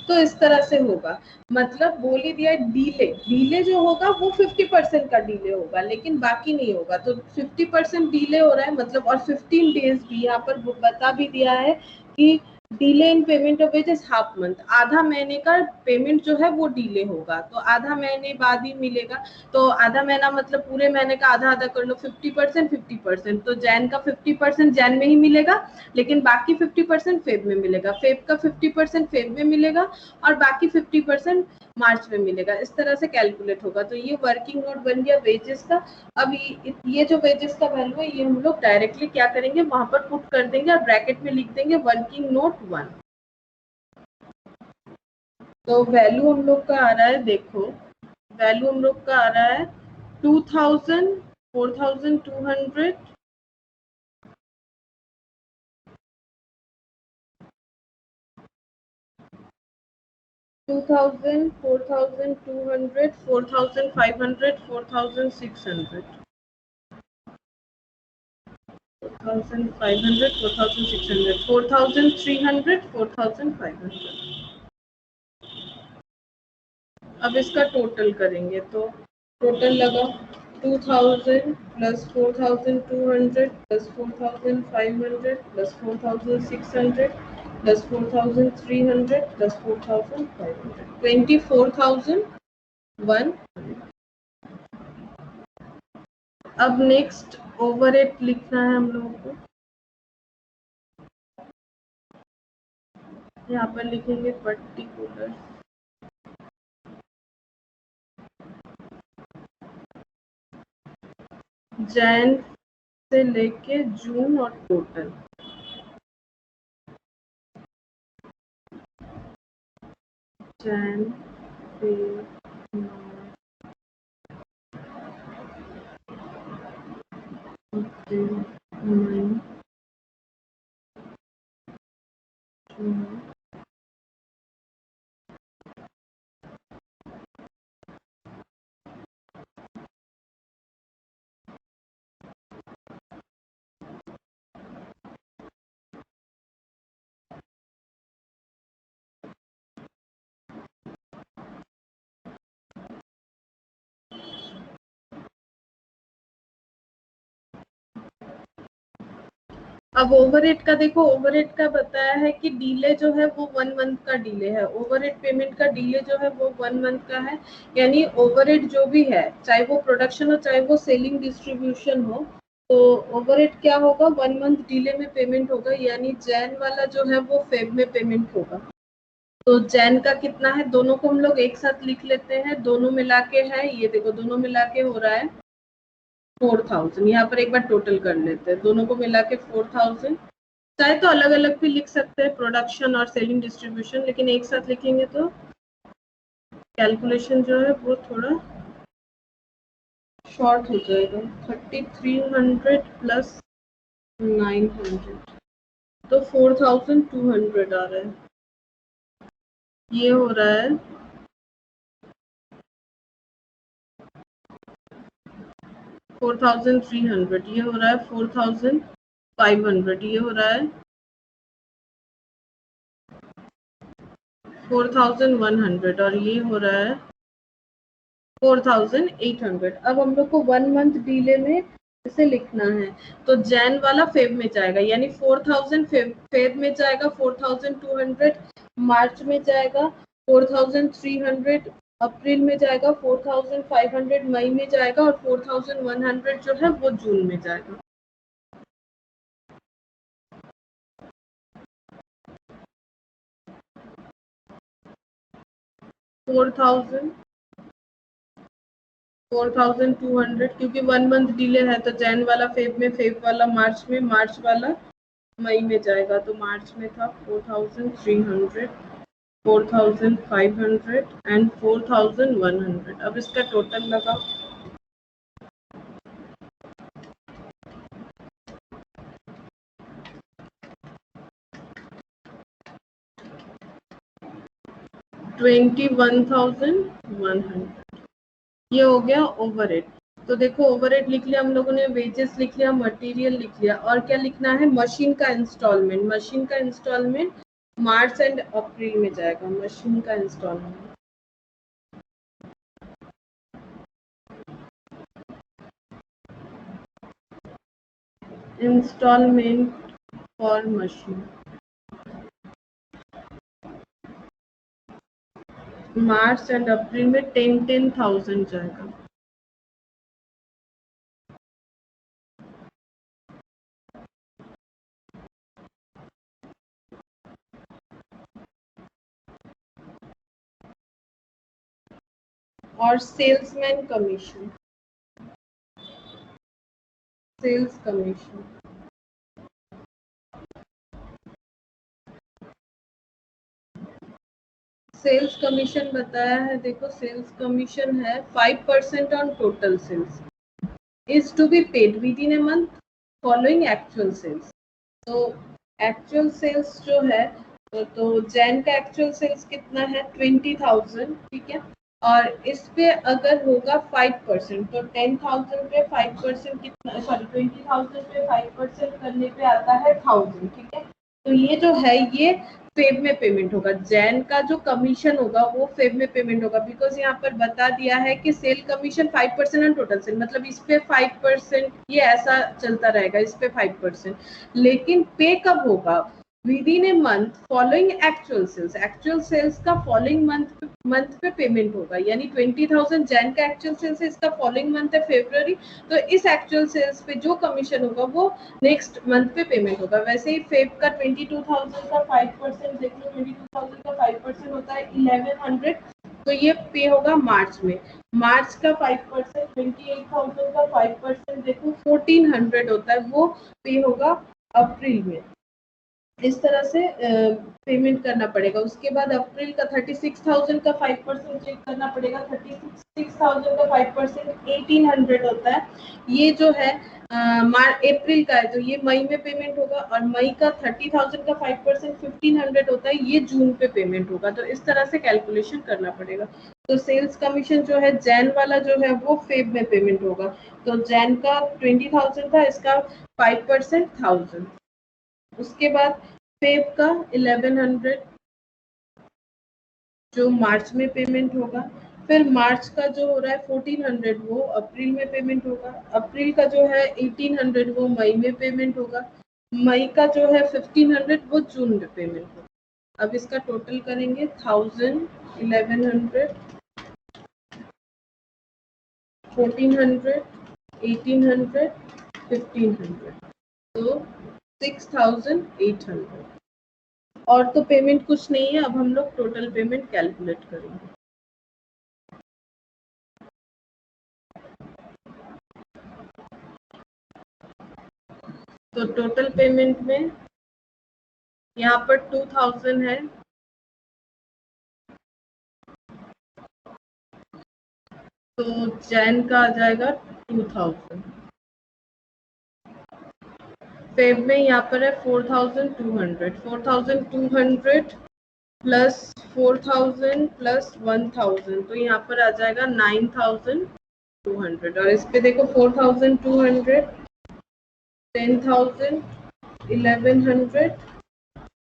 तो इस तरह से होगा, मतलब बोल ही दिया डिले जो होगा वो 50% का डिले होगा, लेकिन बाकी नहीं होगा। तो 50% डिले हो रहा है मतलब, और 15 डेज भी यहाँ पर बता भी दिया है कि delay in payment of wages half month, आधा महीने का पेमेंट जो है वो डिले होगा, तो आधा महीने बाद ही मिलेगा। तो आधा महीना मतलब पूरे महीने का आधा आधा कर लो, 50% 50%, तो जैन का 50% जैन में ही मिलेगा, लेकिन बाकी 50% फेब में मिलेगा, फेब का 50% फेब में मिलेगा और बाकी 50% मार्च में मिलेगा। इस तरह से कैलकुलेट होगा। तो ये वर्किंग नोट बन गया वेजेस का। अब ये जो वेजेस का वैल्यू है ये हम लोग डायरेक्टली क्या करेंगे, वहां पर पुट कर देंगे और ब्रैकेट में लिख देंगे वर्किंग नोट 1। तो वैल्यू हम लोग का आ रहा है, देखो वैल्यू हम लोग का आ रहा है 2000, 4200, 2000, 4200, 4500, 4600, 4500, 4600, 4300, 4500। अब इसका टोटल करेंगे तो टोटल लगा 2000 plus 4200 plus 4500 plus 4600 plus 4300 plus 4500, 24001। अब नेक्स्ट ओवरहेड लिखना है हम लोगों को। यहाँ पर लिखेंगे पर्टिकुलर जैन से लेके जून और टोटल। जैन फेब अप्रैल मई जून। अब ओवरहेड का देखो, ओवरहेड का बताया है कि डिले जो है वो 1 मंथ का डिले है। ओवरहेड पेमेंट का डिले जो है वो 1 मंथ का है, यानी ओवरहेड जो भी है चाहे वो प्रोडक्शन हो चाहे वो सेलिंग डिस्ट्रीब्यूशन हो, तो ओवरहेड क्या होगा 1 मंथ डिले में पेमेंट होगा, यानी जैन वाला जो है वो फेब में पेमेंट होगा। तो जैन का कितना है, दोनों को हम लोग एक साथ लिख लेते हैं, दोनों मिला के है, ये देखो दोनों मिला के हो रहा है 4000। यहाँ पर एक बार टोटल कर लेते हैं, दोनों को मिला के 4000। चाहे तो अलग अलग भी लिख सकते हैं, प्रोडक्शन और सेलिंग डिस्ट्रीब्यूशन, लेकिन एक साथ लिखेंगे तो कैलकुलेशन जो है वो थोड़ा शॉर्ट हो जाएगा। 3300 प्लस 900 तो 4200 आ रहा है। ये हो रहा है 4300, ये हो रहा है 4500, ये हो रहा है 4100 और ये हो रहा है 4800। अब हम लोग को 1 मंथ डिले में इसे लिखना है, तो जैन वाला फेब में जाएगा, यानी 4000 फेब में जाएगा, 4200 मार्च में जाएगा, 4300 अप्रैल में जाएगा, 4500 मई में जाएगा और 4100 जो है वो जून में जाएगा। फोर थाउजेंड 4200, क्योंकि 1 मंथ डिले है तो जैन वाला फेब में, फेब वाला मार्च में, मार्च वाला मई में जाएगा। तो मार्च में था 4300, 4500 एंड 4100। अब इसका टोटल लगाओ। $21,100 ये हो गया ओवरहेड। तो देखो ओवरहेड लिख लिया हम लोगों ने, वेजेस लिख लिया, मटेरियल लिख लिया, और क्या लिखना है, मशीन का इंस्टॉलमेंट। मशीन का इंस्टॉलमेंट मार्च एंड अप्रैल में जाएगा, मशीन का installment. Installment for machine March and April में 10,000 जाएगा। और salesman commission, sales commission sales commission बताया है, देखो सेल्स कमीशन है 5% on total sales is to be paid within a month following actual sales। तो एक्चुअल सेल्स जो है, तो जैन का एक्चुअल सेल्स कितना है 20,000, ठीक है, और इस पे अगर होगा 5%, तो 10,000 पे 5% कितना, सॉरी 20,000 पे 5% करने पे आता है 1000, ठीक है। तो ये जो है ये फेब में पेमेंट होगा, जैन का जो कमीशन होगा वो फेब में पेमेंट होगा, बिकॉज यहाँ पर बता दिया है कि sale commission 5% on total sale, मतलब इस पे 5%, ये ऐसा चलता रहेगा, इस पे 5%। लेकिन पे कब होगा, within a month following actual sales. Actual sales का फॉलोइंग मंथ पे पेमेंट होगा, यानी 20,000 जैन का एक्चुअल सेल्स है, इसका फॉलोइंग मंथ है फरवरी, तो इस एक्चुअल सेल्स पे जो कमीशन होगा वो नेक्स्ट मंथ पे पेमेंट होगा। वैसे ही फेब का 22,000 का 5% देख लो, 22,000 का 5% होता है 1100, तो ये पे होगा मार्च में। मार्च का 5%, 28,000 का 5% देखो 1400 होता है, वो पे होगा अप्रैल में। इस तरह से पेमेंट करना पड़ेगा। उसके बाद अप्रैल का 36,000 का 5% चेक करना पड़ेगा, 36,000 का 5% 1800 होता है, ये जो है अप्रैल का है, तो ये मई में पेमेंट होगा, और मई का 30,000 का 5% 1500 होता है, ये जून पे पेमेंट होगा। तो इस तरह से कैलकुलेशन करना पड़ेगा। तो सेल्स कमीशन जो है जैन वाला जो है वो फेब में पेमेंट होगा, तो जैन का 20,000 था, इसका 5% 1000। उसके बाद फेब का 1100 जो मार्च में पेमेंट होगा, फिर मार्च का जो हो रहा है 1400 वो अप्रैल में पेमेंट होगा, अप्रैल का जो है 1800 वो मई में पेमेंट होगा, मई का जो है 1500 वो जून में पेमेंट होगा। अब इसका टोटल करेंगे 1000, 1100, 1400, 1800, 1500, तो 6800। और तो पेमेंट कुछ नहीं है। अब हम लोग टोटल पेमेंट कैलकुलेट करेंगे। तो टोटल पेमेंट में यहाँ पर 2000 है, तो जैन का आ जाएगा 2000। फेब में यहाँ पर है 4200, 4200 प्लस 4000 प्लस 1000, तो यहाँ पर आ जाएगा 9200। और इस पे देखो 4200, 10,000, 1100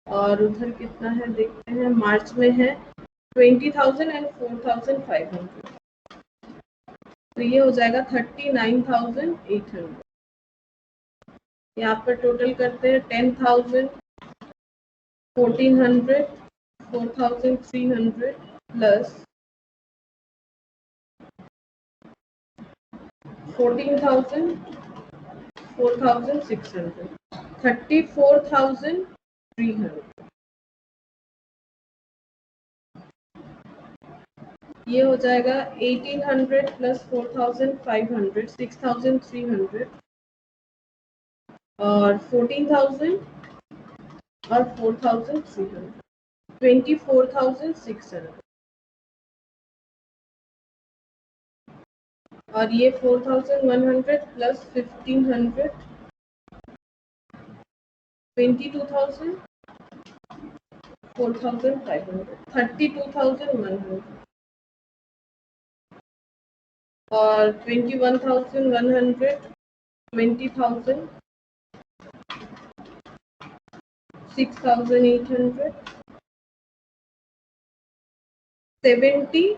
और उधर कितना है देखते हैं। मार्च में है 20,000 एंड 4,500, तो ये हो जाएगा 39,800। यहाँ पर टोटल करते हैं 10,000, 1400, 4,300 प्लस 14,000, 4,600, 34,300। ये हो जाएगा 1800 प्लस 4,500, 6,300 और 14,000 और 4,300, 24,600। और ये 4,100 प्लस 1,500, 22,000, 4,500, 32,100 और 21,100, 20,000, 6,800, 70,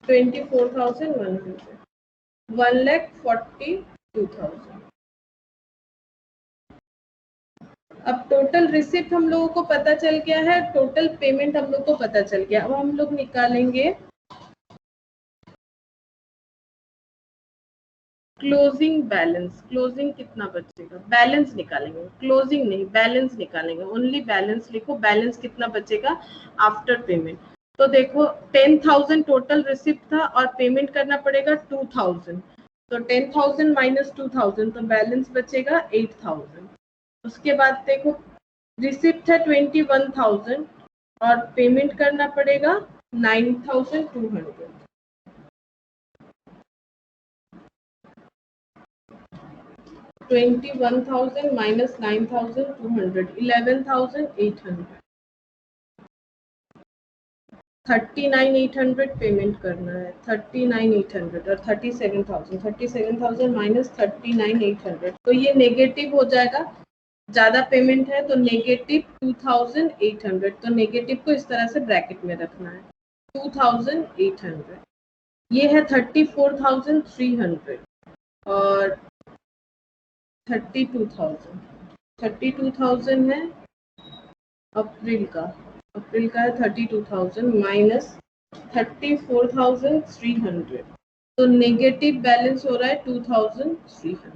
24,100, 1,42,000। अब टोटल रिसिप्ट हम लोगों को पता चल गया है, टोटल पेमेंट हम लोग को पता चल गया। अब हम लोग निकालेंगे क्लोजिंग बैलेंस। क्लोजिंग कितना बचेगा, बैलेंस निकालेंगे, क्लोजिंग नहीं बैलेंस निकालेंगे। ओनली बैलेंस लिखो, बैलेंस कितना बचेगा आफ्टर पेमेंट। तो देखो 10,000 टोटल रिसिप्ट था और पेमेंट करना पड़ेगा 2,000, तो 10,000 माइनस 2,000, तो बैलेंस बचेगा 8,000। उसके बाद देखो रिसिप्ट है 21,000 और पेमेंट करना पड़ेगा 9,200। 21,000 minus 9,200, 11,800, 39,800 पेमेंट करना है। 39,800 और 37,000, 37,000 माइनस 39,800, तो ये नेगेटिव हो जाएगा। ज्यादा पेमेंट है तो नेगेटिव 2,800, तो नेगेटिव को इस तरह से ब्रैकेट में रखना है। 2,800 ये है 34,300 और 32,000, 32,000 है अप्रैल का है 32,000 माइनस 34,300, तो नेगेटिव बैलेंस हो रहा है 2,300।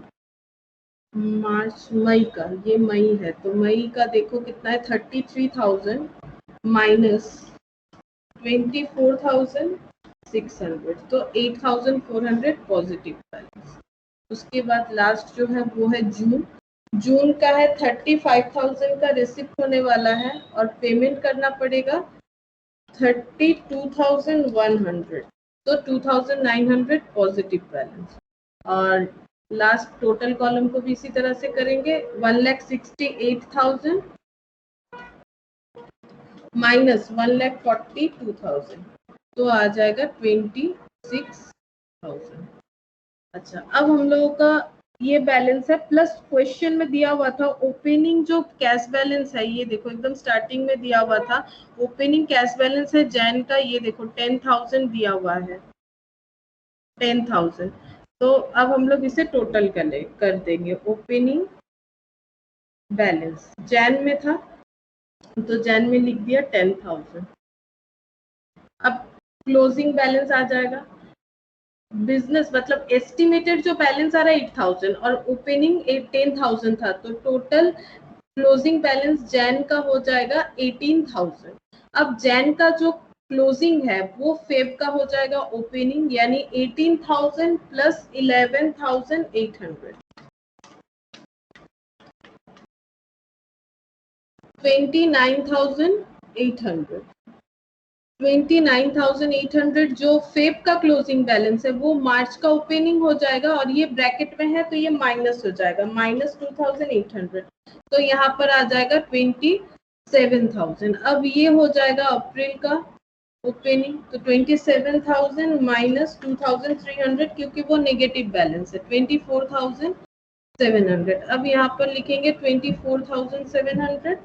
मार्च मई का, ये मई है तो मई का देखो कितना है 33,000 माइनस 24,600, तो 8,400 पॉजिटिव बैलेंस। उसके बाद लास्ट जो है वो है जून। जून का है 35,000 का रिसिप्ट होने वाला है और पेमेंट करना पड़ेगा 32,100, तो 2,900 पॉजिटिव बैलेंस। और लास्ट टोटल कॉलम को भी इसी तरह से करेंगे। 1,68,000 माइनस 1,42,000, तो आ जाएगा 26,000। अच्छा, अब हम लोगों का ये बैलेंस है प्लस क्वेश्चन में दिया हुआ था ओपनिंग जो कैश बैलेंस है, ये देखो एकदम स्टार्टिंग में दिया हुआ था ओपनिंग कैश बैलेंस है जैन का, ये देखो 10,000 दिया हुआ है 10,000। तो अब हम लोग इसे टोटल कर देंगे। ओपनिंग बैलेंस जैन में था तो जैन में लिख दिया 10,000। अब क्लोजिंग बैलेंस आ जाएगा। बिजनेस मतलब एस्टिमेटेड जो बैलेंस आ रहा है 8,000 और ओपनिंग 10,000 था, तो टोटल क्लोजिंग बैलेंस जैन का हो जाएगा 18,000। अब जैन का जो क्लोजिंग है वो फेब का हो जाएगा ओपनिंग, यानी 18,000 प्लस 11,800, 29,800। 29,800 जो फेब का क्लोजिंग बैलेंस है वो मार्च का ओपनिंग हो जाएगा, और ये ब्रैकेट में है तो ये माइनस हो जाएगा, -2,800, तो यहाँ पर आ जाएगा 27,000। अब ये हो जाएगा अप्रैल का ओपनिंग, तो 27,000 माइनस 2,300 क्योंकि वो नेगेटिव बैलेंस है, 24,700। अब यहाँ पर लिखेंगे 24,700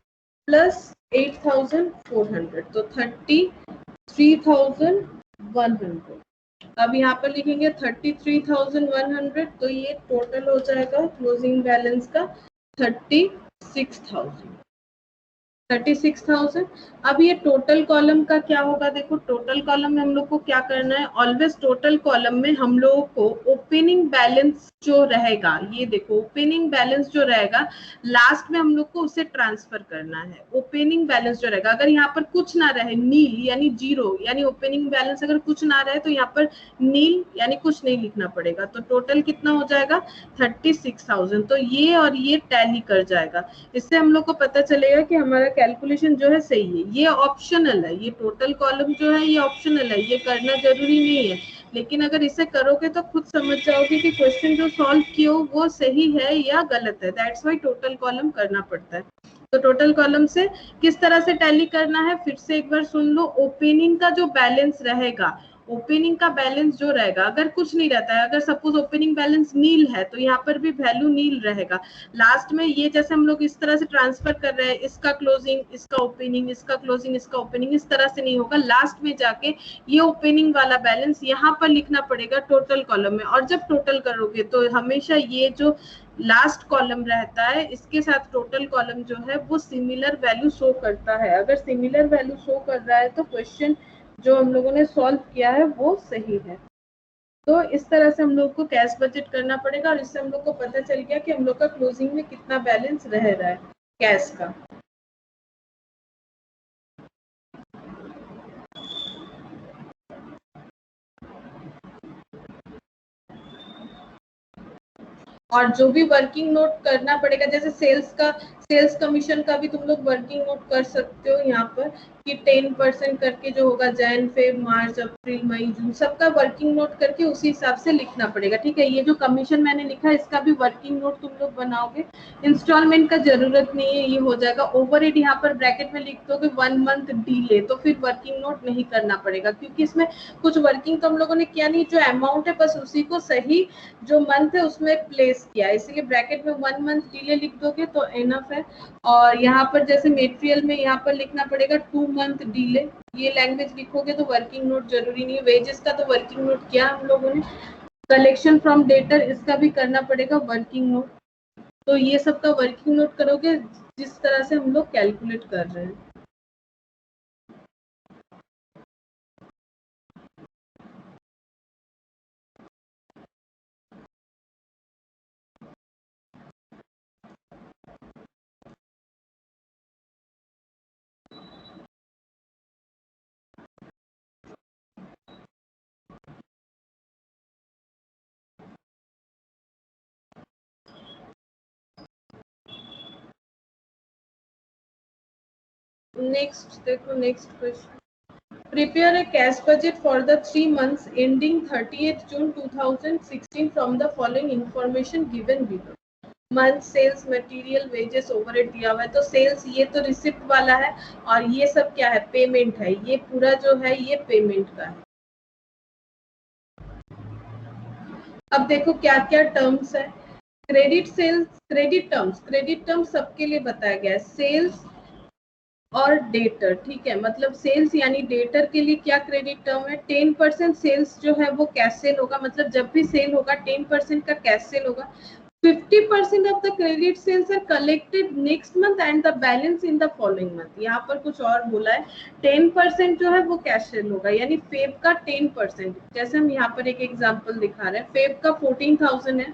प्लस 8,400, तो 33,100। अब यहाँ पर लिखेंगे 33,100, तो ये टोटल हो जाएगा क्लोजिंग बैलेंस का 36,000। 36,000। अब ये टोटल कॉलम का क्या होगा, देखो टोटल कॉलम में हम लोग को क्या करना है, ऑलवेज टोटल कॉलम में हम लोगों को ओपनिंग बैलेंस जो रहेगा, ये देखो ओपनिंग बैलेंस जो रहेगा लास्ट में हम लोग को उसे ट्रांसफर करना है। ओपनिंग बैलेंस जो रहेगा, अगर यहाँ पर कुछ ना रहे, नील यानी जीरो, यानी ओपनिंग बैलेंस अगर कुछ ना रहे तो यहाँ पर नील यानी कुछ नहीं लिखना पड़ेगा, तो टोटल कितना हो जाएगा 36,000। तो ये और ये टैली कर जाएगा, इससे हम लोग को पता चलेगा कि हमारा कैलकुलेशन जो है सही है। ये ऑप्शनल है, ये टोटल कॉलम जो है ये ऑप्शनल है, ये करना जरूरी नहीं है, लेकिन अगर इसे करोगे तो खुद समझ जाओगे कि क्वेश्चन जो सॉल्व किए हो वो सही है या गलत है। दैट्स व्हाई टोटल कॉलम करना पड़ता है। तो टोटल कॉलम से किस तरह से टैली करना है फिर से एक बार सुन लो। ओपनिंग का जो बैलेंस रहेगा, ओपनिंग का बैलेंस जो रहेगा, अगर कुछ नहीं रहता है, अगर सपोज ओपनिंग बैलेंस नील है तो यहाँ पर भी वैल्यू नील रहेगा। लास्ट में ये जैसे हम लोग इस तरह से ट्रांसफर कर रहे हैं, इसका क्लोजिंग इसका ओपनिंग, इसका क्लोजिंग इसका ओपनिंग, इस तरह से नहीं होगा। लास्ट में जाके ये ओपनिंग वाला बैलेंस यहाँ पर लिखना पड़ेगा टोटल कॉलम में, और जब टोटल करोगे तो हमेशा ये जो लास्ट कॉलम रहता है इसके साथ टोटल कॉलम जो है वो सिमिलर वैल्यू शो करता है। अगर सिमिलर वैल्यू शो कर रहा है तो क्वेश्चन जो हम लोगों ने सॉल्व किया है वो सही है। तो इस तरह से हम लोग को कैश बजट करना पड़ेगा, और इससे हम लोग को पता चल गया कि हम लोग का क्लोजिंग में कितना बैलेंस रह रहा है कैश का। और जो भी वर्किंग नोट करना पड़ेगा, जैसे सेल्स कमीशन का भी तुम लोग वर्किंग नोट कर सकते हो यहाँ पर कि 10% करके जो होगा Jain Feb March April May जून, सबका वर्किंग नोट करके उसी हिसाब से लिखना पड़ेगा। ठीक है, ये जो कमीशन मैंने लिखा है इसका भी वर्किंग नोट तुम लोग बनाओगे। इंस्टॉलमेंट का जरूरत नहीं है, ये हो जाएगा। ओवरहेड यहाँ पर ब्रैकेट में लिख दोगे 1 मंथ डीले, तो फिर वर्किंग नोट नहीं करना पड़ेगा, क्योंकि इसमें कुछ वर्किंग तो हम लोगों ने किया नहीं, जो अमाउंट है बस उसी को सही जो मंथ है उसमें प्लेस किया, इसलिए ब्रैकेट में 1 मंथ डिले लिख दोगे तो एनफ है। और यहाँ पर जैसे मेटेरियल में यहाँ पर लिखना पड़ेगा 2 मंथ डिले, ये लैंग्वेज लिखोगे तो वर्किंग नोट जरूरी नहीं है। वेजेस का तो वर्किंग नोट किया हम लोगों ने। कलेक्शन फ्रॉम डेटर इसका भी करना पड़ेगा वर्किंग नोट। तो ये सब का वर्किंग नोट करोगे जिस तरह से हम लोग कैलकुलेट कर रहे हैं। नेक्स्ट देखो, next question. Prepare a cash budget for the 3 months ending 30th June 2016 from the following information given below. Month sales, material, wages, overhead दिया हुआ है। तो सेल्स ये तो रिसिप्ट वाला है, और ये सब क्या है, पेमेंट है। ये पूरा जो है ये पेमेंट का है। अब देखो क्या क्या टर्म्स है। क्रेडिट सेल्स, क्रेडिट टर्म्स सबके लिए बताया गया है। सेल्स और डेटर, ठीक है, मतलब सेल्स यानी डेटर के लिए क्या क्रेडिट टर्म है, 10% सेल्स जो है वो कैश सेल होगा, मतलब जब भी सेल होगा 10% का कैश सेल होगा। 50% of the credit sales are collected next month and the balance in the following month। यहाँ पर कुछ और बोला है, 10% जो है वो कैश सेल होगा, यानी फेब का 10%। जैसे हम यहाँ पर एक एग्जांपल दिखा रहे हैं, फेब का 14,000 है,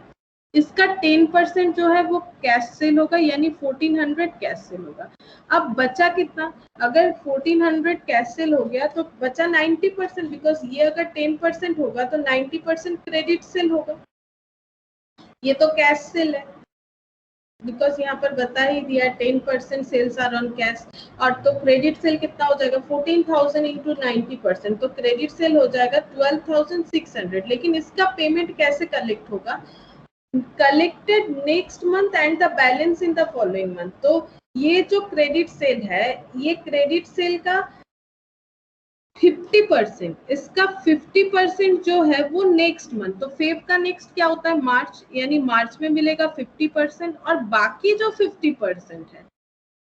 इसका 10% जो है वो कैश सेल होगा, यानी 1400 कैश सेल होगा। अब बचा कितना, अगर 1400 कैश सेल हो गया तो बचा 90%, बिकॉज ये अगर 10% होगा तो 90% क्रेडिट सेल होगा। ये तो कैश सेल है, बिकॉज यहाँ पर बता ही दिया 10% सेल्स आर ऑन कैश। और तो क्रेडिट सेल कितना हो जाएगा, 14,000 इंटू 90%, तो क्रेडिट सेल हो जाएगा 12,600। लेकिन इसका पेमेंट कैसे कलेक्ट होगा, collected next month and the balance in the following month. तो ये जो क्रेडिट सेल है, ये क्रेडिट सेल का 50%, इसका 50% जो है वो नेक्स्ट मंथ, तो फेब का नेक्स्ट क्या होता है, मार्च, यानी मार्च में मिलेगा 50%, और बाकी जो 50% है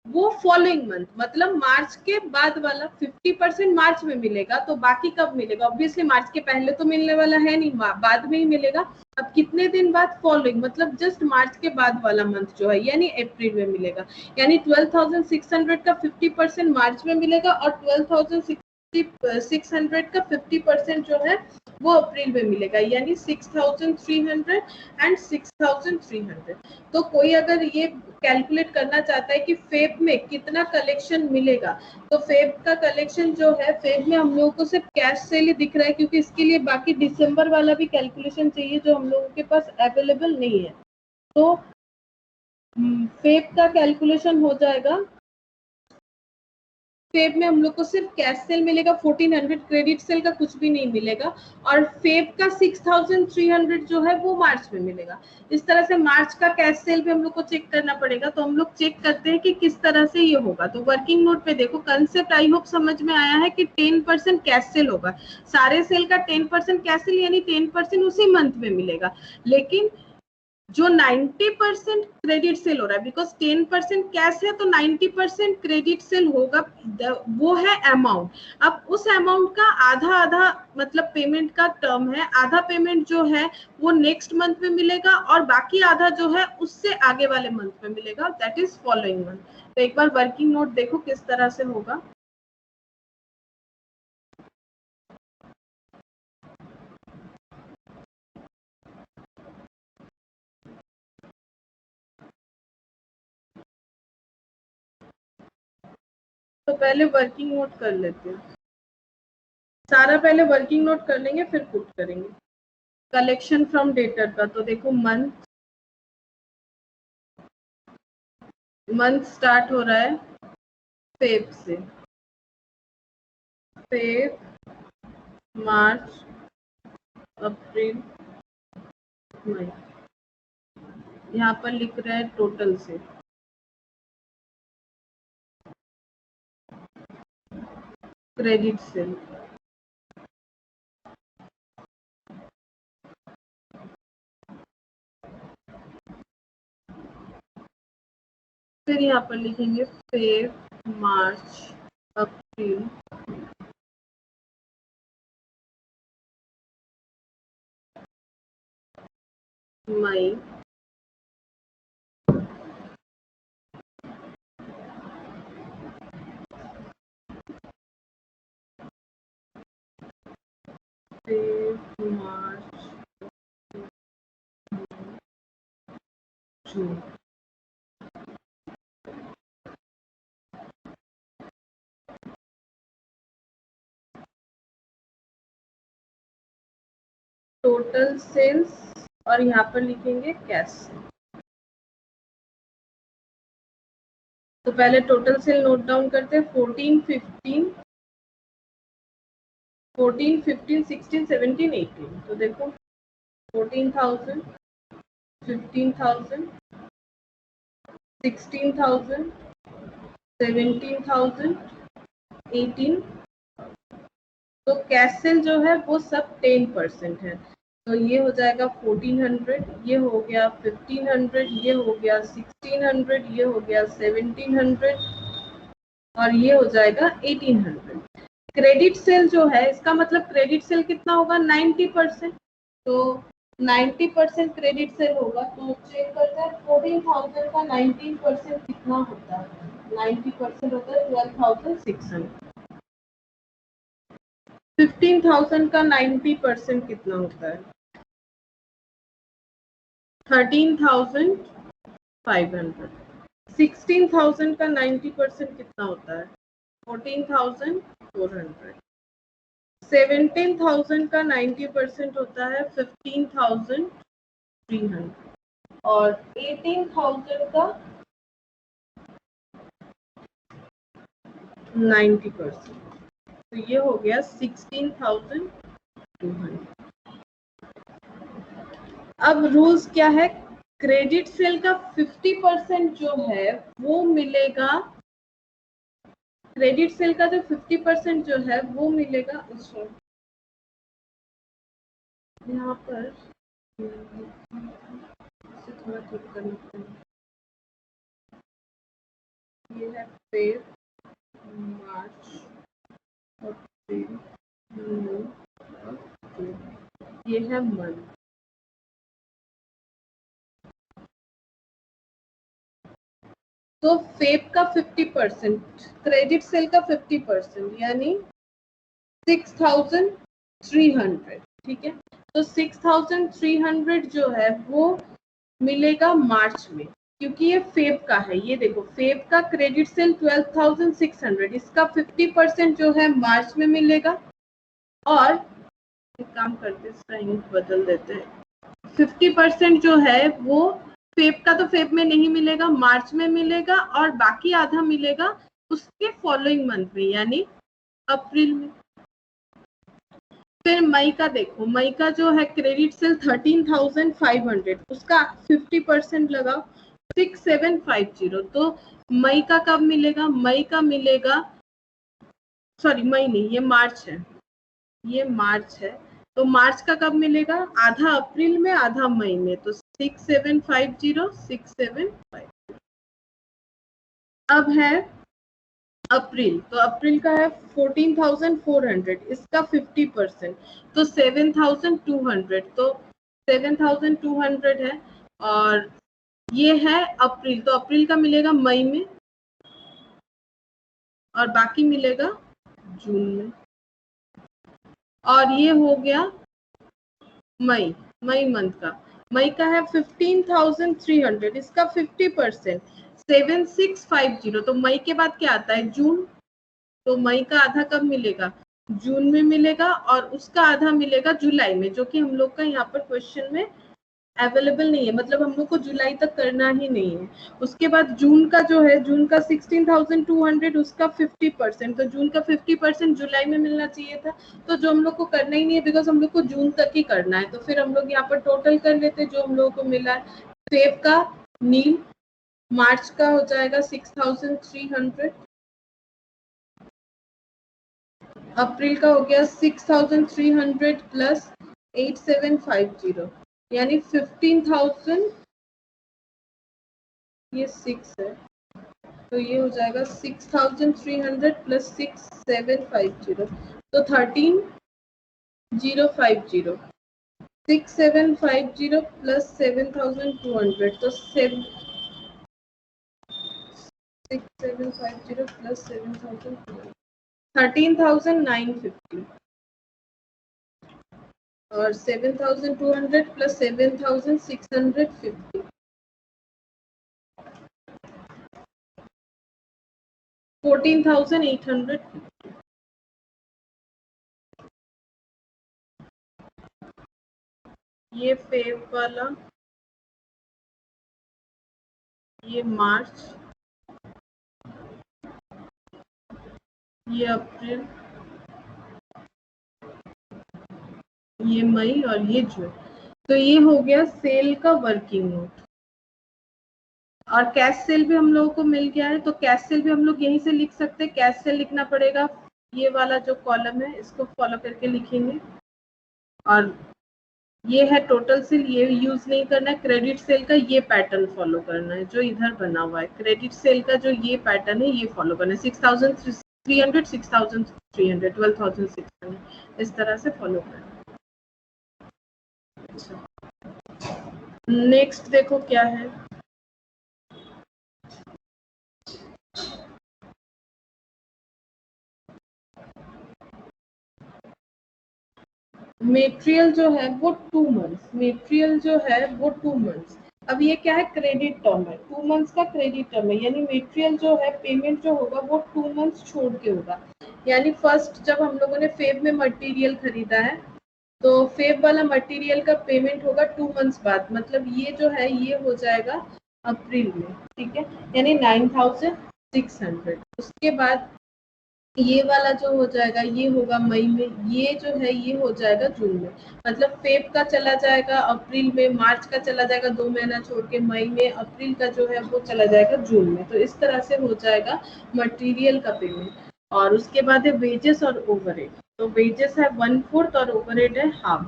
वो फॉलोइंग मंथ, मतलब मार्च के बाद वाला 50% मार्च में मिलेगा, तो बाकी कब मिलेगा, ऑब्वियसली मार्च के पहले तो मिलने वाला है नहीं, बाद में ही मिलेगा। अब कितने दिन बाद, फॉलोइंग, मतलब जस्ट मार्च के बाद वाला मंथ जो है, यानी अप्रैल में मिलेगा। यानी 12,600 का 50% मार्च में मिलेगा, और 12,600 का 50% जो है वो अप्रैल में मिलेगा, यानी 6,300 एंड 6,300। तो कोई अगर ये कैलकुलेट करना चाहता है कि फेब में कितना कलेक्शन मिलेगा, तो फेब का कलेक्शन जो है, फेब में हम लोगों को सिर्फ कैश सेल ही दिख रहा है, क्योंकि इसके लिए बाकी दिसंबर वाला भी कैलकुलेशन चाहिए जो हम लोगों के पास अवेलेबल नहीं है। तो फेब का कैलकुलेशन हो जाएगा, फेब में हम लोग को सिर्फ कैश सेल मिलेगा 1400, क्रेडिट सेल का कुछ भी नहीं मिलेगा, और फेब का 6,300 जो है वो मार्च में मिलेगा। इस तरह से मार्च का कैश सेल भी हम लोग को चेक करना पड़ेगा, तो हम लोग चेक करते हैं कि किस तरह से ये होगा। तो वर्किंग नोट पे देखो, कंसेप्ट आई होप समझ में आया है कि 10% कैश सेल होगा, सारे सेल का 10% कैश सेल, यानी 10% उसी मंथ में मिलेगा। लेकिन जो 90% क्रेडिट सेल हो रहा है, बिकॉज 10% कैश है तो 90% क्रेडिट सेल होगा, वो है अमाउंट। अब उस अमाउंट का आधा आधा, मतलब पेमेंट का टर्म है, आधा पेमेंट जो है वो नेक्स्ट मंथ में मिलेगा, और बाकी आधा जो है उससे आगे वाले मंथ में मिलेगा, दैट इज फॉलोइंग मंथ। तो एक बार वर्किंग नोट देखो किस तरह से होगा। तो पहले वर्किंग नोट कर लेते हैं, सारा पहले वर्किंग नोट कर लेंगे फिर पुट करेंगे। कलेक्शन फ्रॉम डेटर का, तो देखो मंथ स्टार्ट हो रहा है फेब से, फेब, मार्च, अप्रैल, मई। यहाँ पर लिख रहा है टोटल से, क्रेडिट सेल, फिर यहाँ पर लिखेंगे फेब, मार्च, अप्रैल, मई, फेब, मार्च, जून। टोटल सेल्स, और यहाँ पर लिखेंगे कैश। तो पहले टोटल सेल नोट डाउन करते हैं, 14, 15, 16, 17, 18। तो देखो 14,000, 15,000, 16,000, 17,000, 18। तो कैश सेल जो है वो सब 10% है, तो ये हो जाएगा 1400, ये हो गया 1500, ये हो गया 1600, ये हो गया 1700, और ये हो जाएगा 1800। क्रेडिट सेल जो है, इसका मतलब क्रेडिट सेल कितना होगा, 90%। तो 90% क्रेडिट सेल होगा, तो चेक करते हैं 14,000 का 19% कितना होता है। 90% होता है 12,600। 15,000 का 90% कितना होता है, 13,500। 16,000 का 90% कितना होता है? 14,400। 17,000 का 90% होता है 15,300। और 18,000 का 90%, तो ये हो गया 16,200। अब रूल्स क्या है? क्रेडिट सेल का 50% जो है वो मिलेगा, क्रेडिट सेल का जो 50% जो है वो मिलेगा, यहाँ पर इसे थोड़ा ठीक करना पड़ेगा। ये है फेब, मार्च, अप्रैल, मई, ये है मंथ। तो फेब का 50%, क्रेडिट सेल का 50%, यानी 6,300। ठीक है, तो 6,300 जो है वो मिलेगा मार्च में, क्योंकि ये फेब का है। ये देखो, फेब का क्रेडिट सेल 12,600, इसका 50% जो है मार्च में मिलेगा। और एक काम करते, इसका इंक बदल देते हैं। 50% जो है वो फेब का, तो फेब में नहीं मिलेगा, मार्च में मिलेगा, और बाकी आधा मिलेगा उसके फॉलोइंग मंथ में, यानी अप्रैल में। फिर मई का देखो, मई का जो है क्रेडिट सेल 13,500, उसका 50% लगाओ, 6,750। तो मई का कब मिलेगा? मई का मिलेगा, सॉरी मई नहीं, ये मार्च है, ये मार्च है। तो मार्च का कब मिलेगा? आधा अप्रैल में, आधा मई में। तो 6,750, 6,750। अब है अप्रैल, तो अप्रैल का है 14,400, इसका 50%, तो 7,200। तो 7,200 है। और ये है अप्रैल, तो अप्रैल का मिलेगा मई में, और बाकी मिलेगा जून में। और ये हो गया मई, मई मंथ का। मई का है 15,300, इसका 50%, 7,650। तो मई के बाद क्या आता है? जून। तो मई का आधा कब मिलेगा? जून में मिलेगा, और उसका आधा मिलेगा जुलाई में, जो कि हम लोग का यहाँ पर क्वेश्चन में अवेलेबल नहीं है, मतलब हम लोग को जुलाई तक करना ही नहीं है। उसके बाद जून का जो है, जून का 16,200, उसका 50%, तो जून का 50% जुलाई में मिलना चाहिए था। तो जो हम लोग को करना ही नहीं है, बिकॉज हम लोग को जून तक ही करना है, तो फिर हम लोग यहाँ पर टोटल कर लेते जो हम लोगों को मिला है। फेब का नील, मार्च का हो जाएगा 6,300, अप्रैल का हो गया 6,300 प्लस 8,750, यानी 15,000। ये 6 है, तो ये हो जाएगा 6,300 प्लस 6,750, तो 13,050। 6,750 प्लस 7,200, तो 6,750 प्लस 7,200, 13,950। और 7,200 प्लस 7,650, 14,850। ये फेब वाला, ये मार्च, ये अप्रैल, ये मई, और ये जून। तो ये हो गया सेल का वर्किंग नोट। और कैश सेल भी हम लोगों को मिल गया है, तो कैश सेल भी हम लोग यहीं से लिख सकते हैं। कैश सेल लिखना पड़ेगा, ये वाला जो कॉलम है इसको फॉलो करके लिखेंगे। और ये है टोटल सेल, ये यूज नहीं करना है। क्रेडिट सेल का ये पैटर्न फॉलो करना है जो इधर बना हुआ है। क्रेडिट सेल का जो ये पैटर्न है ये फॉलो करना है। 6,300, 6,300, 12,600, इस तरह से फॉलो करना है। अच्छा, नेक्स्ट देखो क्या है। मेटेरियल जो है वो 2 मंथ्स, मेटेरियल जो है वो 2 मंथ्स। अब ये क्या है, क्रेडिट टर्म है, 2 मंथ्स का क्रेडिट टर्म है, यानी मेटेरियल जो है पेमेंट जो होगा वो 2 मंथ्स छोड़ के होगा। यानी फर्स्ट जब हम लोगों ने फेब में मटेरियल खरीदा है तो फेब वाला मटेरियल का पेमेंट होगा 2 मंथ्स बाद, मतलब ये जो है ये हो जाएगा अप्रैल में, ठीक है, यानी 9600। उसके बाद ये वाला जो हो जाएगा ये होगा मई में, ये जो है ये हो जाएगा जून में, मतलब फेब का चला जाएगा अप्रैल में, मार्च का चला जाएगा 2 महीना छोड़ के मई में, अप्रैल का जो है वो चला जाएगा जून में। तो इस तरह से हो जाएगा मटेरियल का पेमेंट। और उसके बाद है वेजेस और ओवरहेड। तो वेजेस है 1/4 और ओवरहेड है हाफ।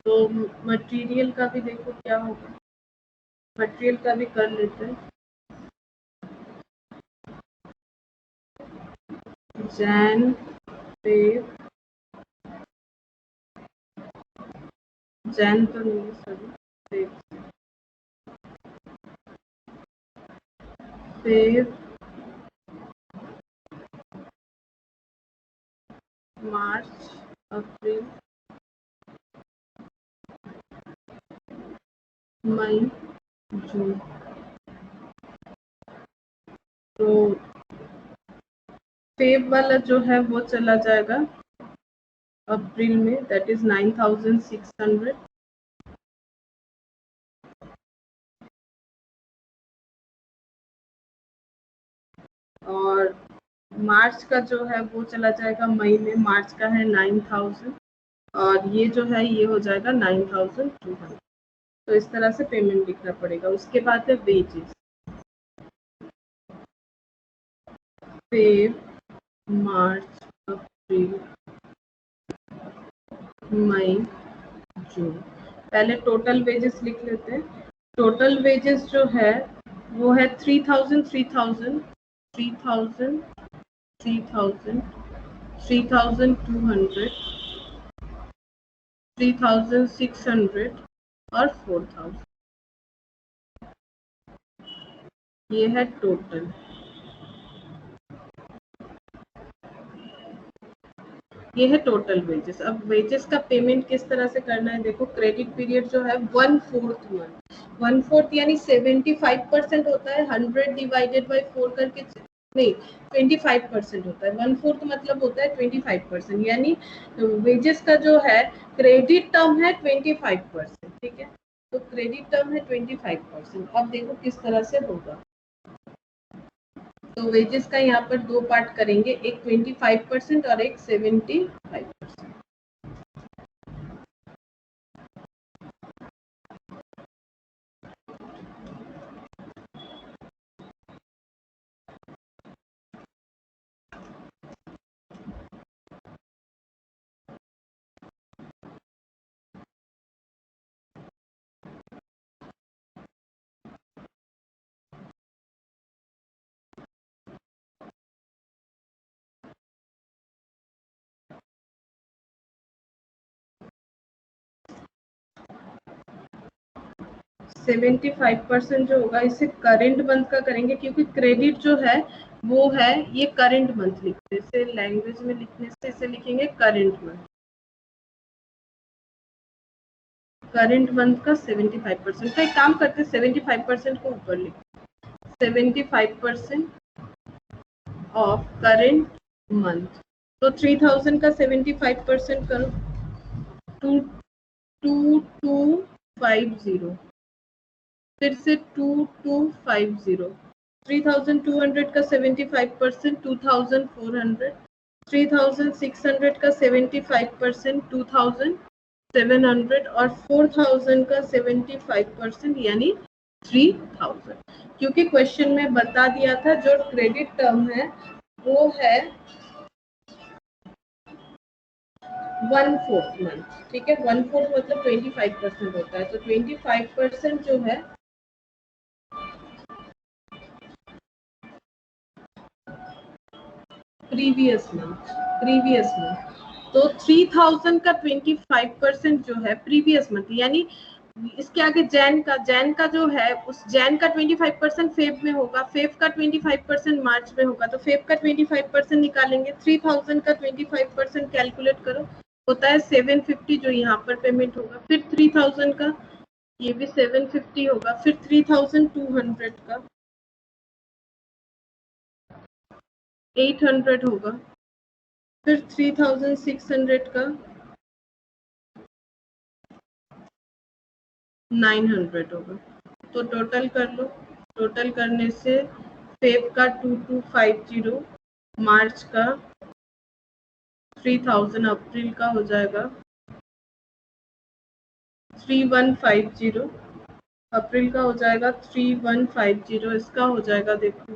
तो मटेरियल का भी देखो क्या होगा, मटेरियल का भी कर लेते हैं। जैन फेब, जैन तो नहीं है sorry, Feb March April May June. तो फेब वाला जो है वो चला जाएगा अप्रैल में, दैट इज 9600। और मार्च का जो है वो चला जाएगा मई में, मार्च का है 9000। और ये जो है ये हो जाएगा 9200। तो इस तरह से पेमेंट लिखना पड़ेगा। उसके बाद है wages, Feb March April May जून। पहले टोटल वेजेस लिख लेते हैं। टोटल वेजेस जो है वो है 3000 3000 3000 3000 3200 3600 और 4000। ये है टोटल। ये है टोटल वेजेस। अब वेजेस का पेमेंट किस तरह से करना है, देखो क्रेडिट पीरियड जो है 1/4 मंथ, 1/4 यानी 75% होता है, 100 डिवाइडेड बाई 4 करके नहीं 25% होता है, 1/4 मतलब होता है 25%, यानी वेजेस का जो है क्रेडिट टर्म है 25%, ठीक है। तो क्रेडिट टर्म है 25%। अब देखो किस तरह से होगा। तो वेजेस का यहाँ पर 2 पार्ट करेंगे, एक 25% और एक 75%। 75% जो होगा इसे करेंट मंथ का करेंगे, क्योंकि क्रेडिट जो है वो है ये करेंट मंथ लिखते हैं, इसे लैंग्वेज में लिखने से इसे लिखेंगे करेंट मंथ। करेंट मंथ का 75%। तो एक काम करते हैं 75% को ऊपर लिखते हैं, 75% ऑफ करेंट मंथ। तो 3000 का 75% करो, 2250, फिर से 2250। 3200 का 75% 2400, 3600 का 75% 2700 और 4000 का 75% यानी 3000। क्योंकि क्वेश्चन में बता दिया था जो क्रेडिट टर्म है वो है 1/4 मंथ, ठीक है। 1/4 मतलब 25% होता है, तो 25% जो है प्रीवियस मंथ। तो 3000 का 25% जो है प्रीवियस मंथ, यानी इसके आगे जैन का जो है उस जैन का 25% फेब में होगा, फेब का 25% मार्च में होगा, तो फेब का 25% निकालेंगे। 3000 का 25% कैलकुलेट करो, होता है 750 जो यहाँ पर पेमेंट होगा, फिर 3000 का ये भी 750 होगा, फिर 3200 का 800 होगा, फिर 3600 का 900 होगा। तो टोटल कर लो, टोटल करने से फेब का 2250, मार्च का 3000, अप्रैल का हो जाएगा 3150, अप्रैल का हो जाएगा 3150, इसका हो जाएगा देखो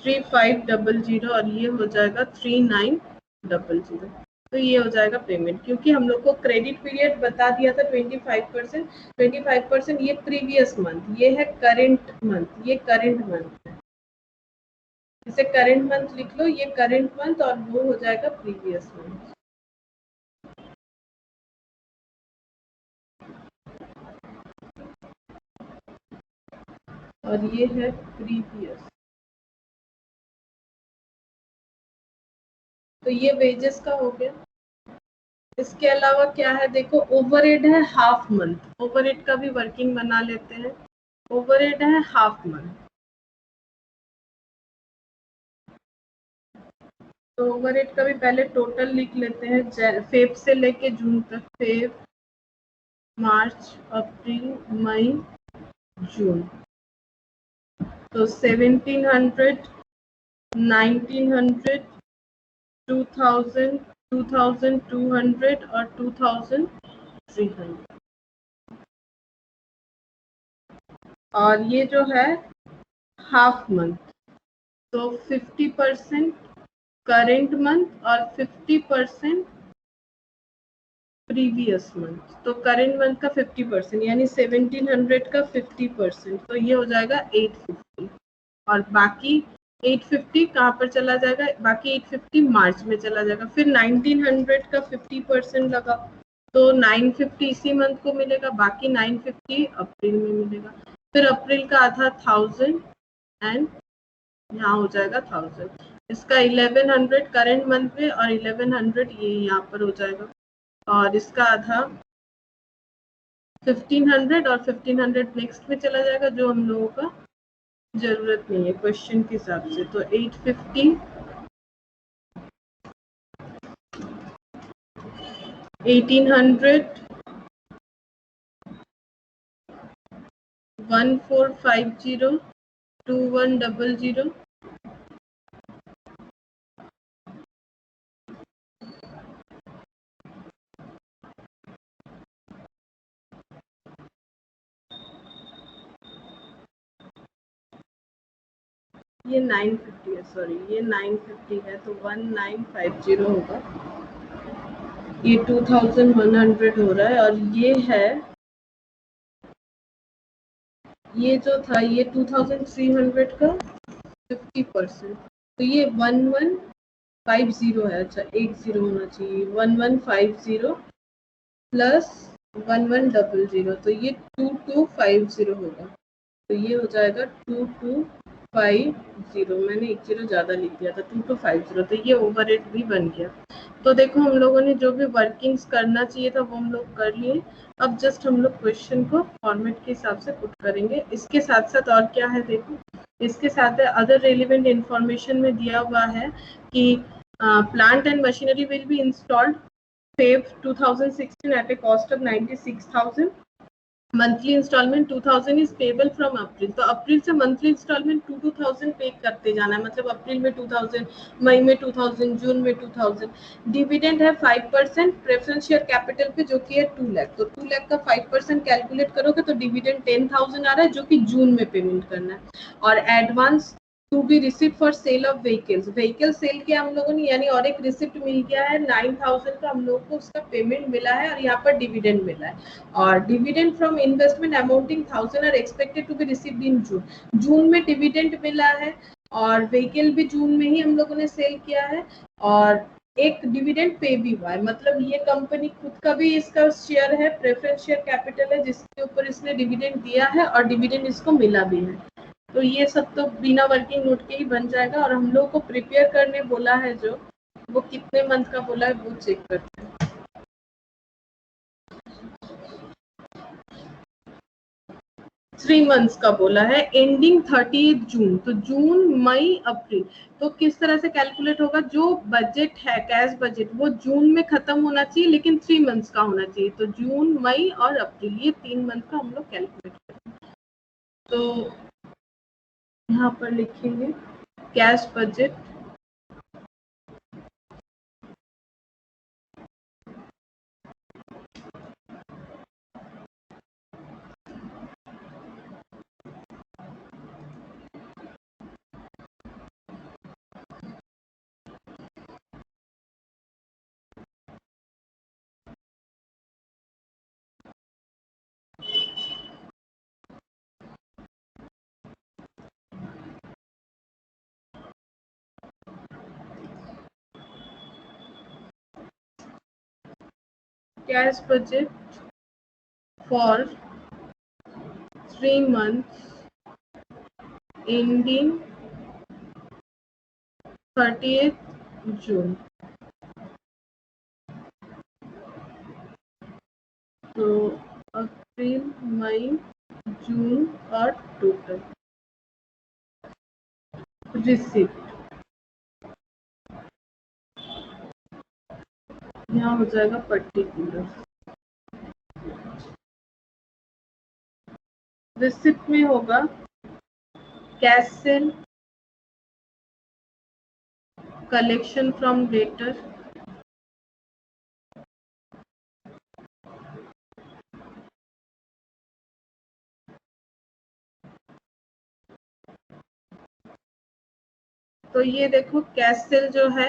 3500 और ये हो जाएगा 3900। तो ये हो जाएगा पेमेंट, क्योंकि हम लोग को क्रेडिट पीरियड बता दिया था 25%। 25% ये प्रीवियस मंथ, ये है करंट मंथ, ये करंट मंथ है, इसे करंट मंथ लिख लो, ये करंट मंथ और वो हो जाएगा प्रीवियस मंथ। और ये है प्रीवियस। तो ये वेजेस का हो गया। इसके अलावा क्या है देखो, ओवरहेड है हाफ मंथ, ओवरहेड का भी वर्किंग बना लेते हैं। ओवरहेड है हाफ मंथ, तो ओवरहेड का भी पहले टोटल लिख लेते हैं, फेब से लेके जून तक, Feb March April May June. तो 1700, 1900, 2000, 2200 और 2300। और ये जो है हाफ मंथ, तो 50% करेंट मंथ और 50% प्रीवियस मंथ। तो करेंट मंथ का 50% यानी 1700 का 50%, तो ये हो जाएगा 850। और बाकी 850 कहाँ पर चला जाएगा, बाकी 850 मार्च में चला जाएगा। फिर 1900 का 50% लगा, तो 950 इसी मंथ को मिलेगा, बाकी 950 अप्रैल में मिलेगा। फिर अप्रैल का आधा 1000 एंड यहाँ हो जाएगा 1000। इसका 1100 करेंट मंथ में और 1100 ये यहाँ पर हो जाएगा। और इसका आधा 1500 और 1500 नेक्स्ट में चला जाएगा, जो हम लोगों का जरूरत नहीं है क्वेश्चन के हिसाब से। तो 850, 1800, 1450, 2100, ये 950 है, सॉरी ये 950 है, तो 1950 होगा। ये 2100 हो रहा है, और ये है, ये जो था ये 2300 का 50%, तो ये 1150 है। अच्छा 80 होना चाहिए, 1150 प्लस 1100, तो ये 2250 होगा। तो ये हो जाएगा 2250, मैंने 10 ज़्यादा लिख दिया था, 2250। तो ये ओवरहेड भी बन गया। तो देखो हम लोगों ने जो भी वर्किंग्स करना चाहिए था वो हम लोग कर लिए। अब जस्ट हम लोग क्वेश्चन को फॉर्मेट के हिसाब से पुट करेंगे। इसके साथ साथ और क्या है देखो, इसके साथ अदर रेलिवेंट इंफॉर्मेशन में दिया हुआ है कि plant and machinery will be installed Feb 2016 at a cost of 96,000. Monthly installment 2000 is payable from April. तो अप्रैल से मंथली इंस्टॉलमेंट 2000 पे करते जाना है, मतलब अप्रैल में 2000, मई में 2000, जून में 2000। डिविडेंड है 5% प्रेफरेंस शेयर कैपिटल पे, जो कि है 2 लाख। तो 2 लाख का 5% कैलकुलेट करोगे तो डिविडेंड 10,000 आ रहा है, जो कि जून में पेमेंट करना है। और advance to be receipt for sale of vehicles, vehicle sale किया हम लोगों ने, यानी और एक रिसिप्ट मिल गया है 9000 का, हम लोग को उसका पेमेंट मिला है और यहाँ पर डिविडेंड मिला है। और dividend from investment amounting 1000 are expected to be received in June. जून में डिविडेंड मिला है और व्हीकल भी जून में ही हम लोगों ने सेल किया है, और एक डिविडेंड पे भी हुआ है। मतलब ये कंपनी खुद का भी इसका शेयर है, प्रेफरेंस शेयर कैपिटल है, जिसके ऊपर इसने डिविडेंड दिया है और डिविडेंड इसको मिला भी है। तो ये सब तो बिना वर्किंग नोट के ही बन जाएगा। और हम लोग को प्रिपेयर करने बोला है, जो वो कितने मंथ का बोला है वो चेक करते हैं। 3 मंथ्स का बोला है, एंडिंग 30 जून, तो जून मई अप्रैल। तो किस तरह से कैलकुलेट होगा, जो बजट है कैश बजट वो जून में खत्म होना चाहिए, लेकिन 3 मंथ्स का होना चाहिए। तो जून मई और अप्रैल ये 3 मंथ का हम लोग कैलकुलेट करेंगे। तो यहाँ पर लिखेंगे cash budget cash budget for 3 months ending 30th June. तो अप्रैल मई जून और टोटल रिसिप्ट यहाँ हो जाएगा पर्टिकुलर। रिसिप्ट में होगा cash cell, collection from debtor, तो ये देखो कैश सेल जो है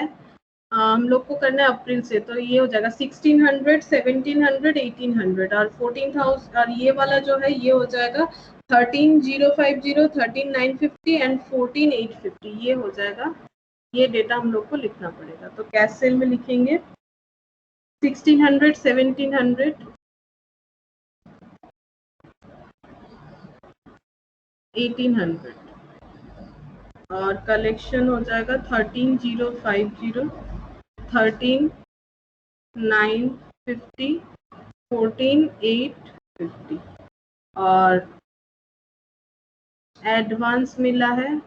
हम लोग को करना है अप्रैल से, तो ये हो जाएगा 1600, 1700, 1800 और 14000, और ये वाला जो है ये हो जाएगा 13050, 13950 एंड 14850, ये हो जाएगा। ये डेटा हम लोग को लिखना पड़ेगा। तो कैश सेल में लिखेंगे 1600, 1700, 1800 और कलेक्शन हो जाएगा 13050, 13950, 14850 और एडवांस मिला है,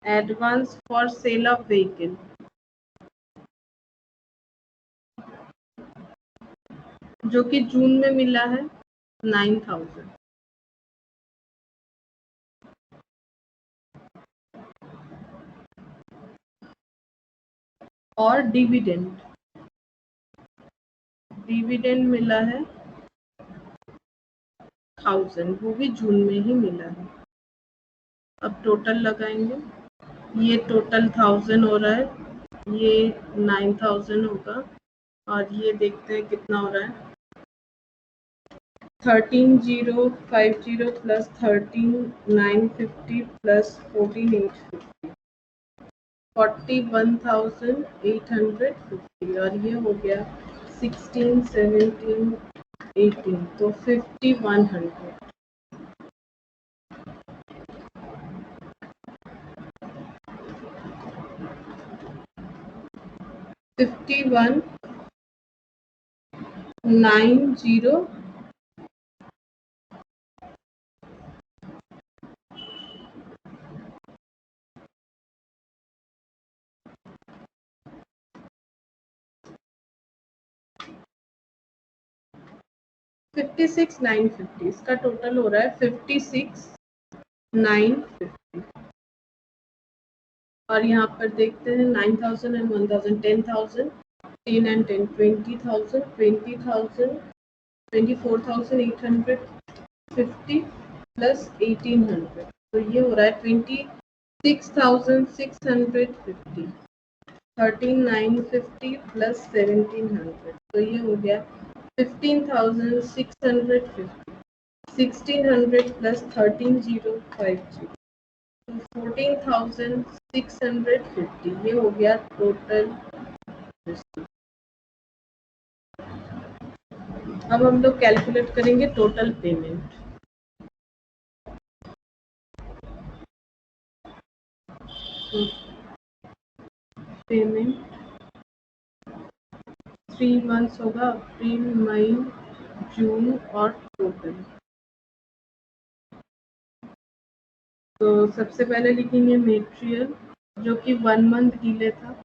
advance for sale of vehicle, जो कि जून में मिला है 9000। और डिविडेंड, डिविडेंड मिला है 1000, वो भी जून में ही मिला है। अब टोटल लगाएंगे, ये टोटल 1000 हो रहा है, ये 9000 होगा और ये देखते हैं कितना हो रहा है। 13050 प्लस 13950 प्लस 14850, 41850 और ये हो गया 16, 17, 18, तो 5100। $51,900 56,950, इसका टोटल हो रहा है 56,950। और यहाँ पर देखते हैं 9000 एंड 1000, 10,000, 10 and 10, 20,000, 20,000, 24,850 प्लस 1800, तो ये हो रहा है 26,650, 13,950 प्लस 1700, तो ये हो गया 15,650, 1600 प्लस 13050, 14,650, ये हो गया टोटल। अब हम लोग कैलकुलेट करेंगे टोटल पेमेंट। पेमेंट 3 मंथ्स होगा, अप्रैल मई जून और टोटल। तो सबसे पहले लिखेंगे मटेरियल जो कि 1 मंथ डिले था,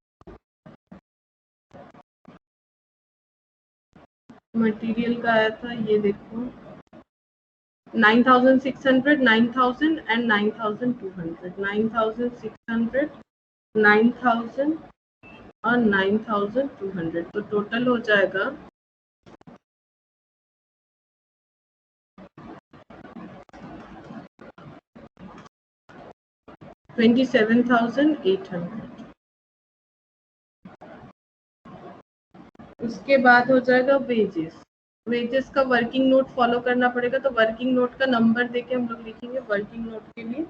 मटेरियल का आया था ये देखो 9,600, 9,000 एंड 9,200, 9,600, 9,000 और 9,200, तो टोटल हो जाएगा 27,800। उसके बाद हो जाएगा वेजेस, वेजेस का वर्किंग नोट फॉलो करना पड़ेगा, तो वर्किंग नोट का नंबर देके हम लोग लिखेंगे वर्किंग नोट के लिए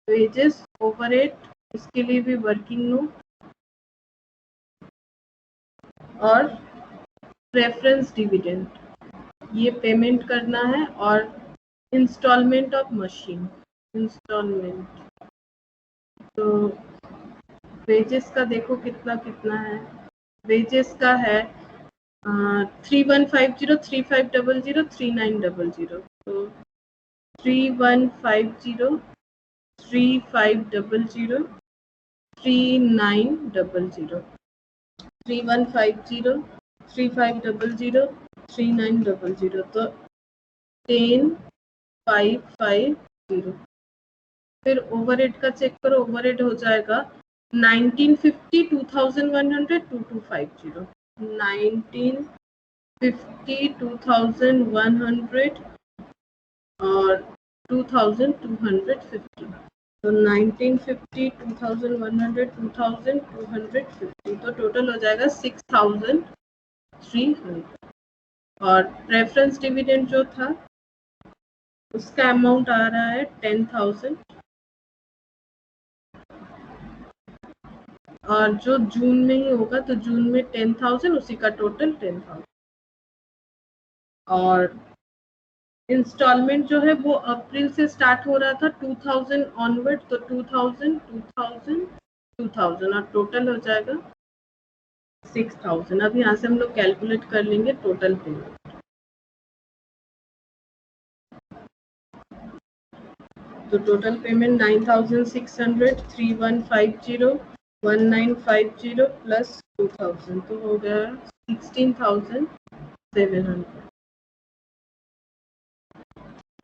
वेजेस ओवरहेड, इसके लिए भी वर्किंग नोट और प्रेफरेंस डिविडेंड ये पेमेंट करना है, और इंस्टॉलमेंट ऑफ मशीन इंस्टॉलमेंट। तो वेजेस का देखो कितना कितना है, वेजेस का है 3150, 3500, 3900, तो 3150, 3500, 3900, 3150, 3500, 3900, तो 10550। फिर ओवरहेड का चेक करो, ओवरहेड हो जाएगा 1950, 2100, 2250, 1950, 2100 और 2250, तो 1950, 2100, 2250, तो टोटल हो जाएगा 6,300। और प्रेफरेंस डिविडेंड जो था उसका अमाउंट आ रहा है 10,000, और जो जून में ही होगा तो जून में 10,000, उसी का टोटल 10,000। और इंस्टॉलमेंट जो है वो अप्रैल से स्टार्ट हो रहा था 2000 ऑनवर्ड, तो 2000, 2000, 2000 और टोटल हो जाएगा 6,000। अब यहाँ से हम लोग कैलकुलेट कर लेंगे टोटल पेमेंट। तो टोटल पेमेंट 9,600, 3,150, 1,950 प्लस 2,000, तो हो गया 16,700।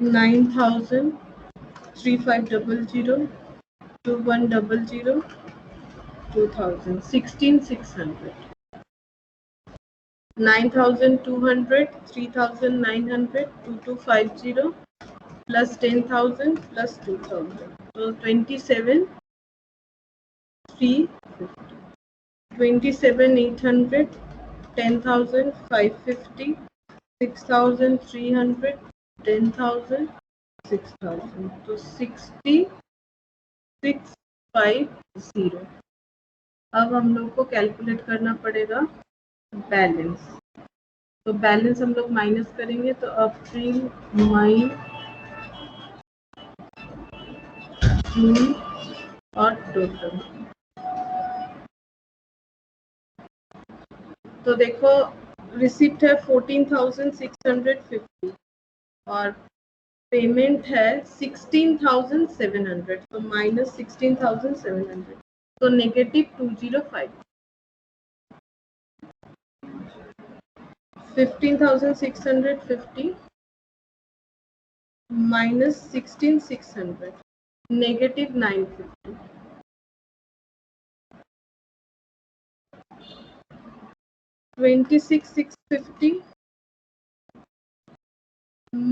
9,000, 3,500, 2,100, 2,000, 16,600, 9,200, 3,900, 2,250 plus 10,000 plus 2,000, so 27,350, 27,800, 10,550, 6,300, 10,000, 6,000, तो 60,650। अब हम लोग को कैलकुलेट करना पड़ेगा बैलेंस, तो बैलेंस हम लोग माइनस करेंगे, तो अप्रैल, मई, जून और टोटल। तो देखो रिसिप्ट है 14,650 और पेमेंट है 16,700, तो माइनस 16,700, तो negative 205। 15,650 minus 16,600, negative 950, 26,650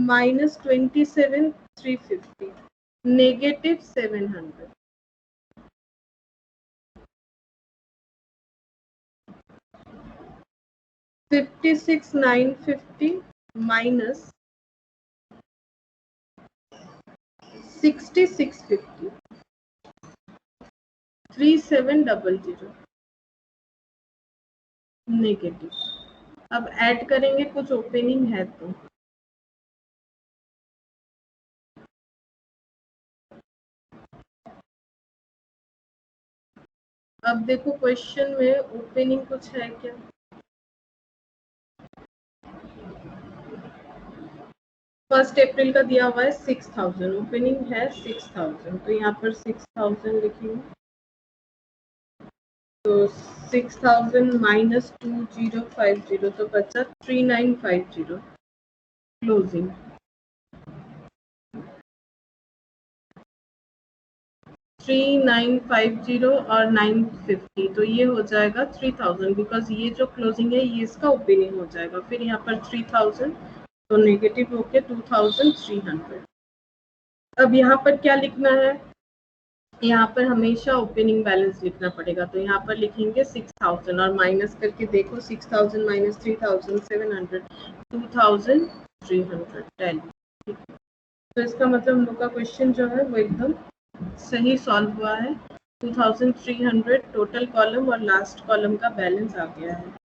minus 27,350, negative 700, 56,950 minus 6650, 3700, negative. अब ऐड करेंगे, कुछ ओपनिंग है तो अब देखो क्वेश्चन में ओपनिंग कुछ है क्या? 1 अप्रैल का दिया हुआ है 6000, ओपनिंग है 6000, तो यहाँ पर 6000 लिखेंगे। तो 6000 माइनस 2050 तो बचा 3950 क्लोजिंग। 3950 और 950 तो ये हो जाएगा 3000, बिकॉज ये जो क्लोजिंग है ये इसका ओपनिंग हो जाएगा। फिर यहाँ पर 3000 तो नेगेटिव होके 2300। अब यहाँ पर क्या लिखना है, यहाँ पर हमेशा ओपनिंग बैलेंस लिखना पड़ेगा। तो यहाँ पर लिखेंगे 6000 और माइनस करके देखो 6000 माइनस 3700 2300 10। तो इसका मतलब हम लोग का क्वेश्चन जो है वो एकदम सही सॉल्व हुआ है। 2300 टोटल कॉलम और लास्ट कॉलम का बैलेंस आ गया है।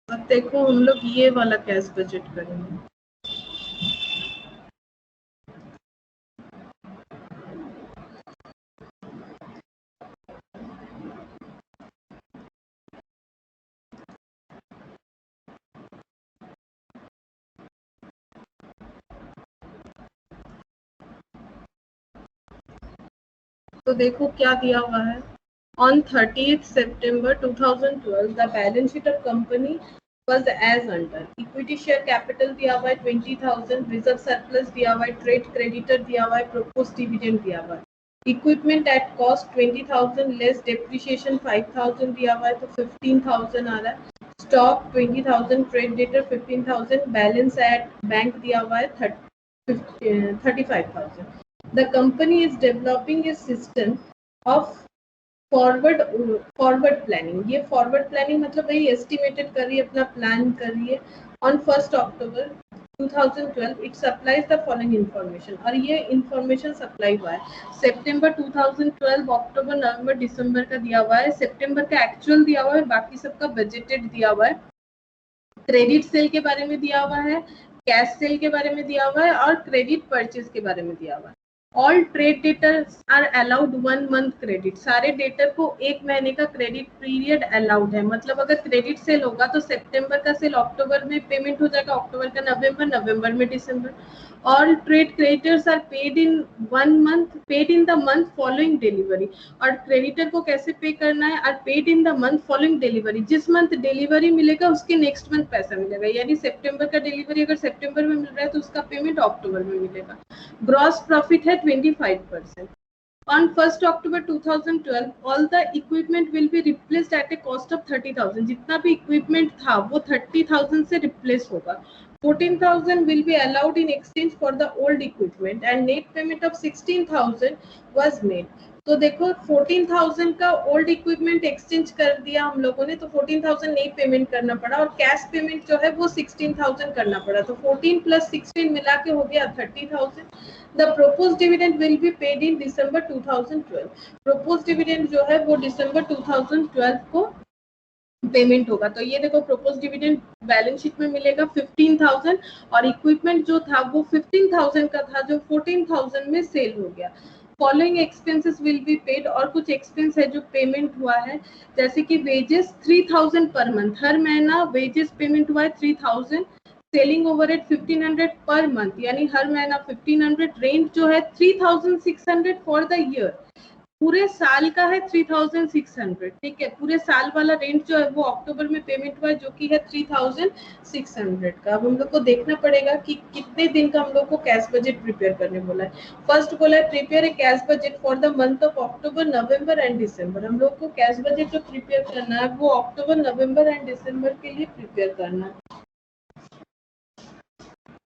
अब देखो हम लोग ये वाला कैश बजट करेंगे। तो देखो क्या दिया हुआ है। On 30th September 2012, the balance sheet of company was as under: equity share capital दिया हुआ है 20,000, reserve surplus दिया हुआ है, trade creditor दिया हुआ है, proposed dividend दिया हुआ है, equipment at cost 20,000 less depreciation 5,000 दिया हुआ है तो 15,000 आ रहा है, stock 20,000, trade debtor 15,000, balance at bank दिया हुआ है 35,000. The company is developing a system of forward planning. ये फॉरवर्ड प्लानिंग मतलब वही एस्टिमेटेड कर रही है, अपना प्लान कर रही है। On 1 October 2012 it supplies the following information, और ये इंफॉर्मेशन सप्लाई हुआ है सितंबर 2012, अक्टूबर, नवंबर, दिसंबर का दिया हुआ है। सितंबर का एक्चुअल दिया हुआ है, बाकी सबका बजटेड दिया हुआ है। क्रेडिट सेल के बारे में दिया हुआ है, कैश सेल के बारे में दिया हुआ है और क्रेडिट परचेज के बारे में दिया हुआ है। All trade debtors are allowed 1 month credit, सारे डेटर को 1 महीने का क्रेडिट पीरियड अलाउड है। मतलब अगर क्रेडिट सेल होगा तो सितंबर का सेल अक्टूबर में पेमेंट हो जाएगा, अक्टूबर का नवंबर, नवंबर में दिसंबर। All trade creditors are paid in 1 month, paid in the month following delivery. और क्रेडिटर को कैसे पे करना है, are paid in the month following delivery, जिस मंथ डिलीवरी मिलेगा उसके नेक्स्ट मंथ पैसा मिलेगा। यानी सितंबर का डिलीवरी अगर सितंबर में मिल रहा है तो उसका पेमेंट अक्टूबर में मिलेगा। ग्रॉस प्रॉफिट है 25%। On 1 October 2012, all the equipment will be replaced at a cost of 30,000. जितना भी equipment था वो 30,000 से replace होगा। 14,000 will be allowed in exchange for the old equipment and net payment of 16,000 was made. तो देखो 14,000 का ओल्ड इक्विपमेंट एक्सचेंज कर दिया हम लोगों ने, तो 14,000 नहीं पेमेंट करना पड़ा और कैश पेमेंट जो है वो 16,000 करना पड़ा। तो 14 प्लस 16 मिला के हो गया 30,000। The propose dividend will be paid in December 2012। Propose dividend जो है वो दिसंबर 2012 को पेमेंट होगा। तो ये देखो प्रोपोज डिविडेंड बैलेंस शीट में मिलेगा 15,000 और इक्विपमेंट जो था वो 15,000 का था जो 14,000 में सेल हो गया। Following expenses will be paid, और कुछ एक्सपेंस है जो पेमेंट हुआ है, जैसे कि वेजेस 3000 पर मंथ, हर महीना वेजेस पेमेंट हुआ है 3000, सेलिंग ओवरहेड 1500 पर मंथ, यानी हर महीना 1500, रेंट जो है 3600 फॉर द ईयर, पूरे साल का है 3600, ठीक है। पूरे साल वाला रेंट जो है वो अक्टूबर में पेमेंट हुआ है, जो कि है 3600 का। अब हम लोग को देखना पड़ेगा कि कितने दिन का हम लोग को कैश बजट प्रिपेयर करने बोला है। फर्स्ट बोला है prepare a cash budget for the month of October, November and December. हम लोग को कैश बजट जो प्रिपेयर करना है वो अक्टूबर, नवंबर एंड दिसंबर के लिए प्रिपेयर करना है।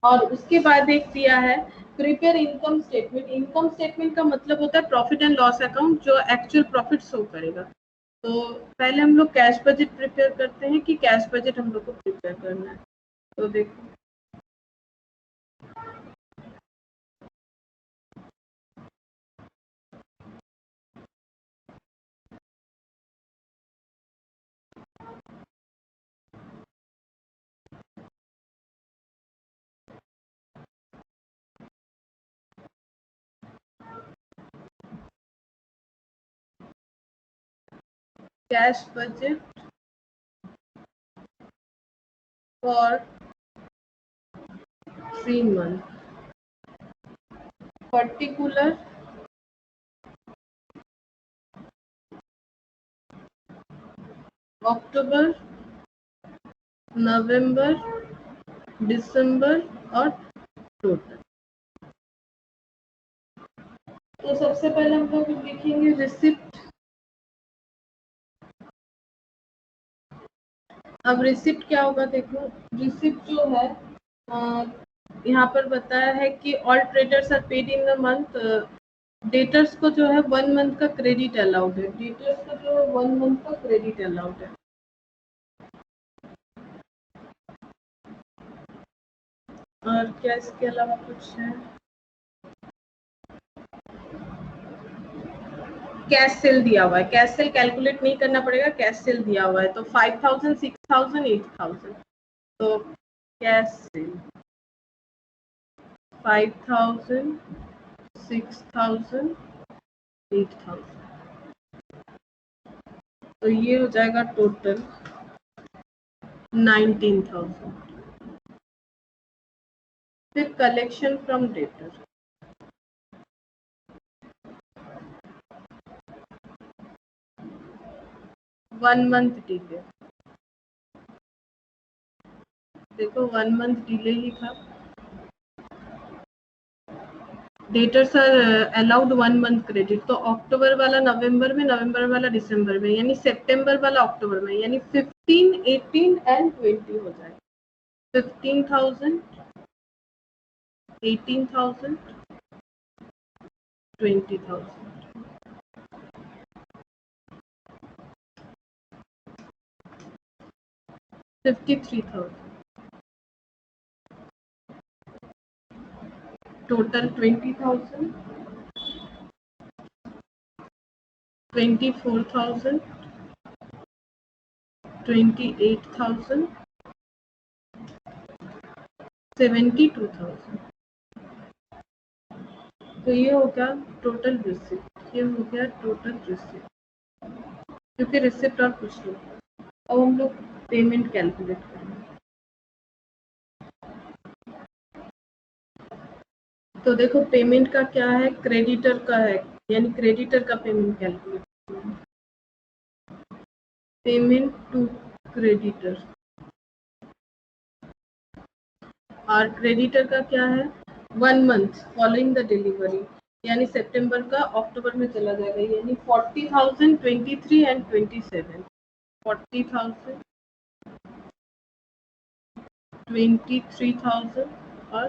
और उसके बाद एक दिया है prepare income statement. Income statement का मतलब होता है प्रॉफिट एंड लॉस अकाउंट, जो एक्चुअल प्रॉफिट शो करेगा। तो पहले हम लोग कैश बजट प्रिपेयर करते हैं कि कैश बजट हम लोग को प्रिपेयर करना है। तो देखो cash budget for 3 month, particular October, November, December और टोटल। तो सबसे पहले हम लोग लिखेंगे रिसिप्ट। अब रिसिप्ट क्या होगा, देखो रिसिप्ट जो है यहाँ पर बताया है कि all traders are paid in the month. Debtors को जो है 1 मंथ का क्रेडिट अलाउड है, डेटर्स को जो है 1 मंथ का क्रेडिट अलाउड है। और क्या इसके अलावा कुछ है? कैश सेल दिया हुआ है, कैश सेल कैलकुलेट नहीं करना पड़ेगा, कैश सेल दिया हुआ है। तो 5000, 6000, 8000। तो कैश सेल 5000, 6000, 8000, तो ये हो जाएगा टोटल 19000। फिर collection from debtor, 1 month delay. देखो 1 मंथ डिले ही था। Debtors are allowed 1 month credit, तो अक्टूबर वाला नवंबर में, नवंबर वाला दिसंबर में, यानी सितंबर वाला अक्टूबर में, यानी 15, 18 एंड 20 हो जाएगा। 15,000, 18,000, 20,000। 53,000, टोटल 20,000, 24,000, 28,000, 72,000। तो ये हो गया टोटल रिसिप्ट, ये हो गया टोटल रिसिप्ट, क्योंकि रिसिप्ट और कुछ नहीं। अब हम लोग पेमेंट कैलकुलेट करेंगे। तो देखो पेमेंट का क्या है, क्रेडिटर का है, यानी क्रेडिटर का पेमेंट कैलकुलेट करेंगे। पेमेंट टू क्रेडिटर, और क्रेडिटर का क्या है 1 मंथ फॉलोइंग द डिलीवरी, यानी सितंबर का अक्टूबर में चला जाएगा, यानी 40,000, 23 एंड 27। 40,000, 23,000 और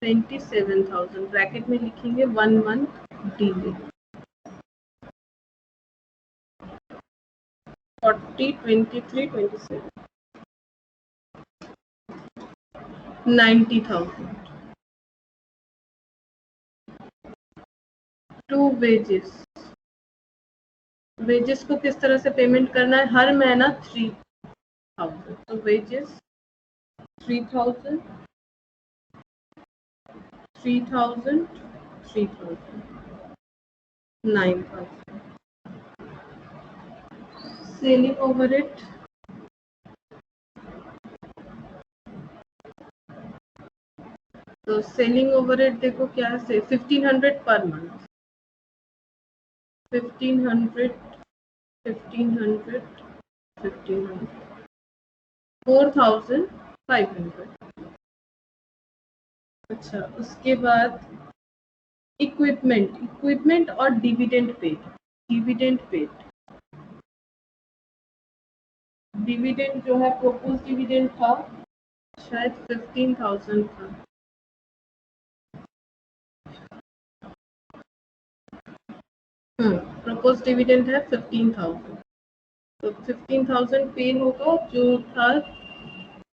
27,000, ब्रैकेट में लिखेंगे 1 month delay. 40, 23, 27, 90,000। To wages, wages को किस तरह से पेमेंट करना है, हर महीना 3,000, तो वेजेस 3,000, 3,000, 3,000। 9,000. सेलिंग ओवरहेड तो सेलिंग ओवरहेड देखो क्या है, 1500 पर मंथ, 1500 1500 1500 4500. अच्छा, उसके बाद इक्विपमेंट और डिविडेंड पेड. डिविडेंड जो है प्रोपोज डिविडेंड था शायद 15,000 था. प्रोपोज डिविडेंड है 15,000. तो 15,000 पे होगा जो था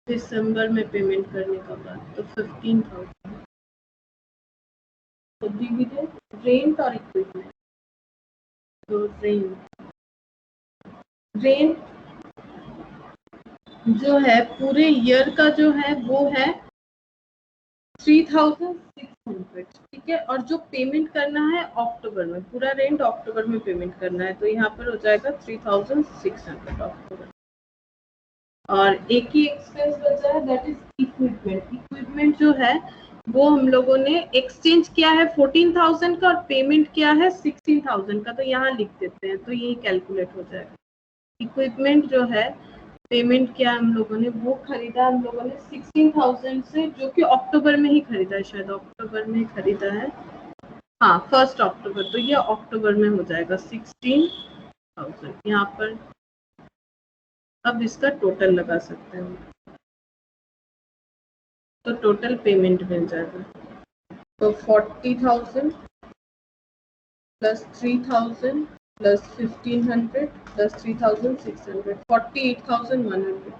दिसंबर में पेमेंट करने का बाद, तो 15,000. तो डिविडेंड, रेंट और इक्विपमेंट. तो रेंट जो है पूरे ईयर का जो है वो है 3,600. ठीक है, और जो पेमेंट करना है अक्टूबर में, पूरा रेंट अक्टूबर में पेमेंट करना है, तो यहाँ पर हो जाएगा 3,600 अक्टूबर. और एक ही एक्सपेंस बचा है, दैट इज इक्विपमेंट. इक्विपमेंट जो है वो हम लोगों ने एक्सचेंज किया है 14,000 का और पेमेंट किया है 16,000 का, तो यहाँ लिख देते हैं तो यही कैलकुलेट हो जाएगा. इक्विपमेंट जो है पेमेंट किया हम लोगों ने, वो खरीदा हम लोगों ने 16,000 से, जो कि अक्टूबर में ही खरीदा है, शायद अक्टूबर में खरीदा है. हाँ, 1 अक्टूबर, तो ये अक्टूबर में हो जाएगा 16,000. यहाँ पर अब इसका टोटल लगा सकते हैं, तो टोटल पेमेंट मिल जाएगा. तो 40,000 प्लस 3,000 प्लस 1,500 प्लस 3,600, 48,100.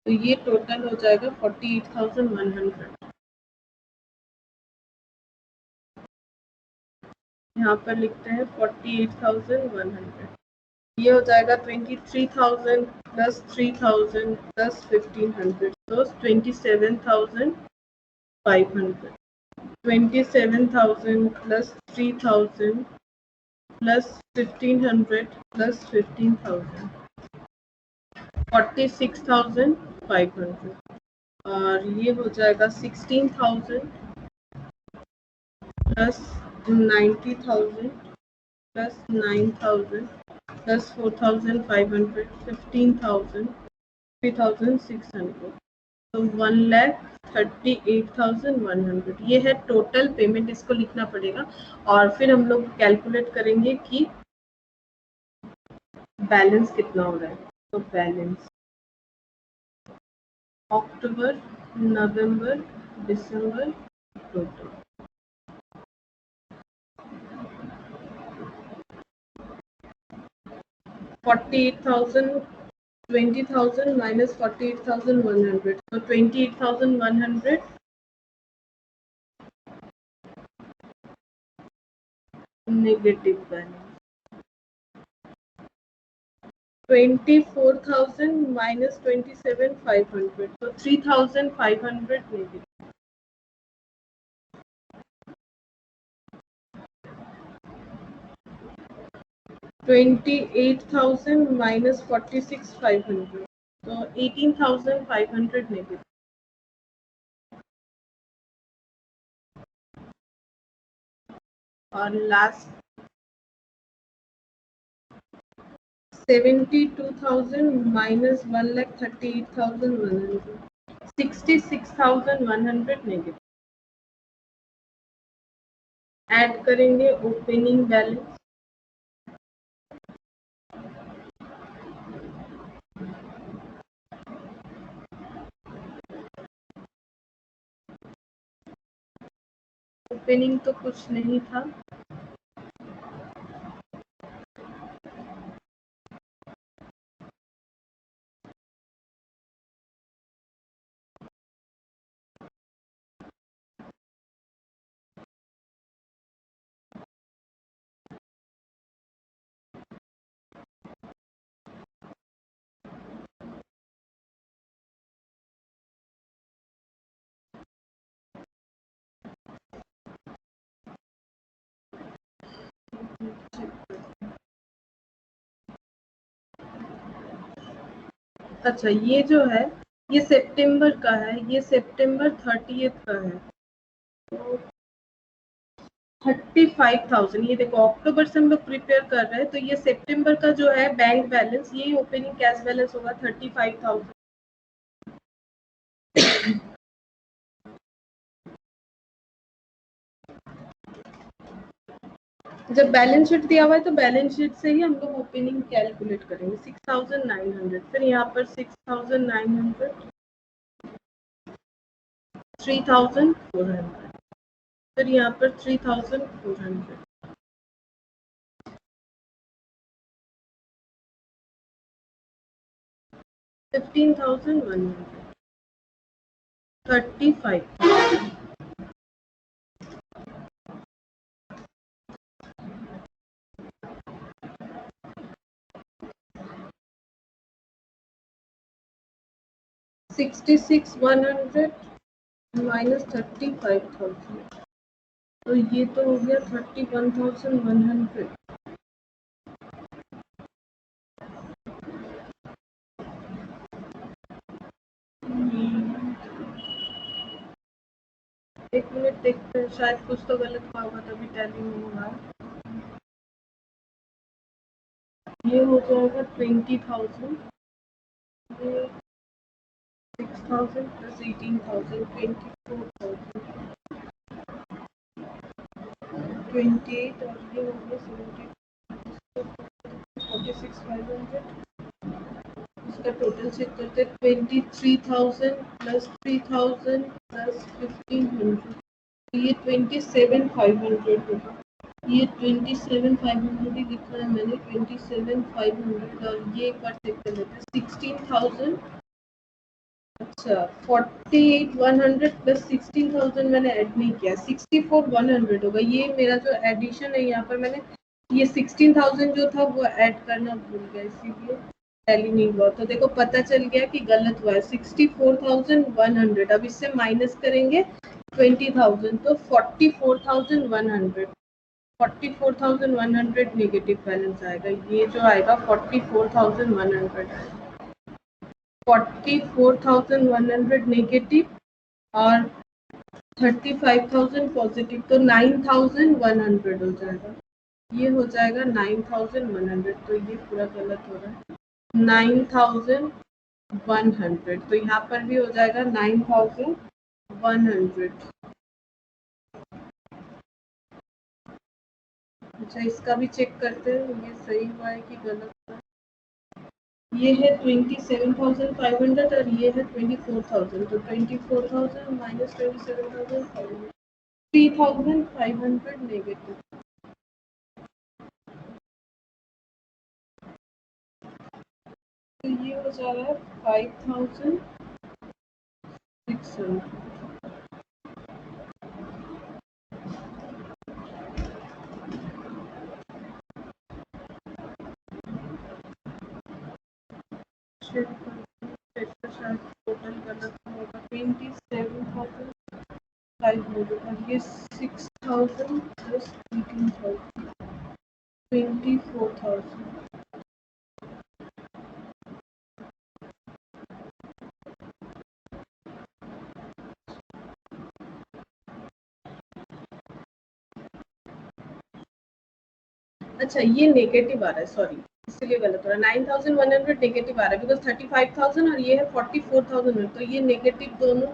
तो ये टोटल हो जाएगा 48,100. यहाँ पर लिखते हैं 48,100. ये हो जाएगा 23,000 प्लस 3,000 प्लस 1,500, तो 27,500. 27,000 प्लस 3,000 प्लस 1,500 प्लस 15,000, 46,500. और ये हो जाएगा 16,000 प्लस 90,000 प्लस 9,000 प्लस 4,500, 15,000, 3,600. तो 1,38,100 ये है टोटल पेमेंट. इसको लिखना पड़ेगा और फिर हम लोग कैलकुलेट करेंगे कि बैलेंस कितना हो रहा है. तो बैलेंस अक्टूबर, नवंबर, दिसंबर total. $48,000, 20,000 minus 48,100, so 28,100 negative balance. 24,000 minus 27,500, so 3,500 negative. 28,000 minus 46,500, so 18,500 negative. और लास्ट 72,000 minus 1,38,100, 66,100 negative. ऐड करेंगे ओपनिंग बैलेंस. ओपनिंग तो कुछ नहीं था. अच्छा ये जो है ये सितंबर का है, ये सितंबर 30th का है, तो 35,000। ये देखो अक्टूबर से हम लोग प्रिपेयर कर रहे हैं, तो ये सितंबर का जो है बैंक बैलेंस, यही ओपनिंग कैश बैलेंस होगा 35,000। जब बैलेंस शीट दिया हुआ है तो बैलेंस शीट से ही हम लोग ओपनिंग कैलकुलेट करेंगे। 6,900, फिर यहाँ पर 6,900, 3,400, फिर यहाँ पर 3,400, 15,100, 35,000, 66,100 माइनस 35,000, तो ये तो हो गया 31,100। एक मिनट देखते हैं, शायद कुछ तो गलत हुआ होगा तभी टैली नहीं हुआ। ये हो जाएगा 20,000, ये 6,000 प्लस 18,000, 24,000, 28, और ये हो गया 70, 46,500। इसका टोटल चेक करते हैं, 23,000 प्लस 3,000 प्लस 1,500, ये 27,500 होगा। ये 27,500 ही लिखा है मैंने, 27,500, और ये एक बार चेक कर लेते हैं, 16,000, अच्छा 48,100 प्लस 16,000 मैंने ऐड नहीं किया, 64,100 होगा। ये मेरा जो एडिशन है यहाँ पर मैंने ये 16,000 जो था वो ऐड करना भूल गया, इसीलिए टैली नहीं हुआ। तो देखो पता चल गया कि गलत हुआ है, 64,100। अब इससे माइनस करेंगे 20,000, तो 44,100, 44,100 नेगेटिव बैलेंस आएगा। ये जो आएगा 44,100, 44,100 नेगेटिव और 35,000 पॉजिटिव, तो 9,100 हो जाएगा। ये हो जाएगा 9,100, तो ये पूरा गलत हो रहा है, 9,100, तो यहाँ पर भी हो जाएगा 9,100। अच्छा इसका भी चेक करते हैं, ये सही हुआ है कि गलत हुआ। ये है 27,500 और ये है 24,000, तो 24,000 माइनस 27,500, 3,500 नेगेटिव। तो ये हो जा रहा है 5,600। शायद टोटल गलत होगा, 27,500, और ये 6,000 प्लस 18,000, 24,000। अच्छा ये नेगेटिव आ रहा है, सॉरी इसलिए गलत हो रहा है, 9,100 नेगेटिव आ रहा है बिकॉज 35,000 और ये है 44,000, तो ये नेगेटिव दोनों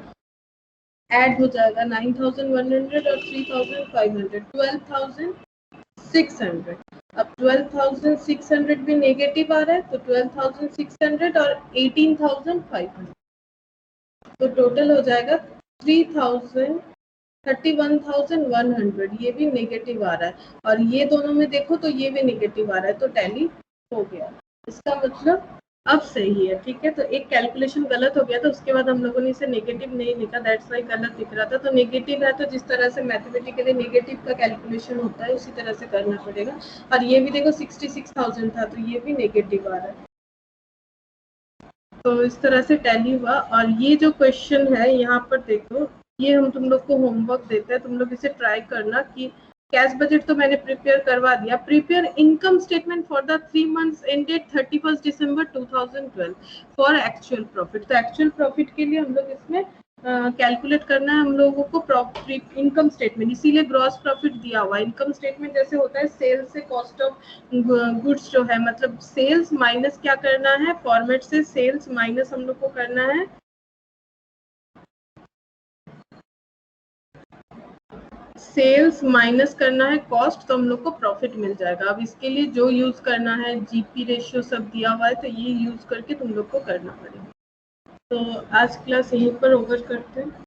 ऐड हो जाएगा, 9,100 और 3,500, 12,600। अब 12,600 भी नेगेटिव आ रहा है, तो 12,600 और 18,500, तो टोटल हो जाएगा 31,100, ये भी नेगेटिव आ रहा है, और ये दोनों में देखो तो ये भी नेगेटिव आ रहा है, तो टैली हो गया। इसका मतलब अब सही है, ठीक है। तो एक कैलकुलेशन गलत हो गया था, उसके बाद हम लोगों ने इसे नेगेटिव नहीं लिखा, दैट्स वाई गलत दिख रहा था। तो नेगेटिव है तो जिस तरह से मैथमेटिकली नेगेटिव का कैलकुलेशन होता है उसी तरह से करना पड़ेगा। और ये भी देखो 66,000 था, तो ये भी नेगेटिव आ रहा है, तो इस तरह से टैली हुआ। और ये जो क्वेश्चन है यहाँ पर देखो, ये हम तुम लोग को होमवर्क देते हैं, तुम लोग इसे ट्राई करना कि कैश बजट तो मैंने प्रिपेयर करवा दिया। Prepare income statement for the 3 months ended 31 December 2012 for actual profit. तो एक्चुअल प्रॉफिट के लिए हम लोग इसमें कैलकुलेट करना है हम लोगों को प्रॉफिट इनकम स्टेटमेंट, इसीलिए ग्रॉस प्रॉफिट दिया हुआ है। इनकम स्टेटमेंट जैसे होता है सेल्स से कॉस्ट ऑफ गुड्स जो है, मतलब सेल्स माइनस क्या करना है, फॉर्मेट से सेल्स माइनस हम लोग को करना है सेल्स माइनस करना है कॉस्ट, तो हम लोग को प्रॉफिट मिल जाएगा। अब इसके लिए जो यूज करना है, जीपी रेशियो सब दिया हुआ है, तो ये यूज करके तुम लोग को करना पड़ेगा। तो आज क्लास यहीं पर ओवर करते हैं,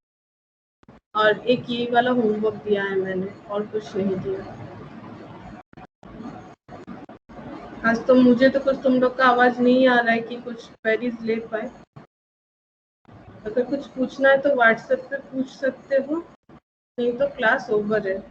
और एक ये वाला होमवर्क दिया है मैंने, और कुछ नहीं दिया आज। तो मुझे तो कुछ तुम लोग का आवाज नहीं आ रहा है कि कुछ क्वेरीज ले पाए। अगर कुछ पूछना है तो व्हाट्सएप पे पूछ सकते हो, नहीं तो क्लास ओवर है।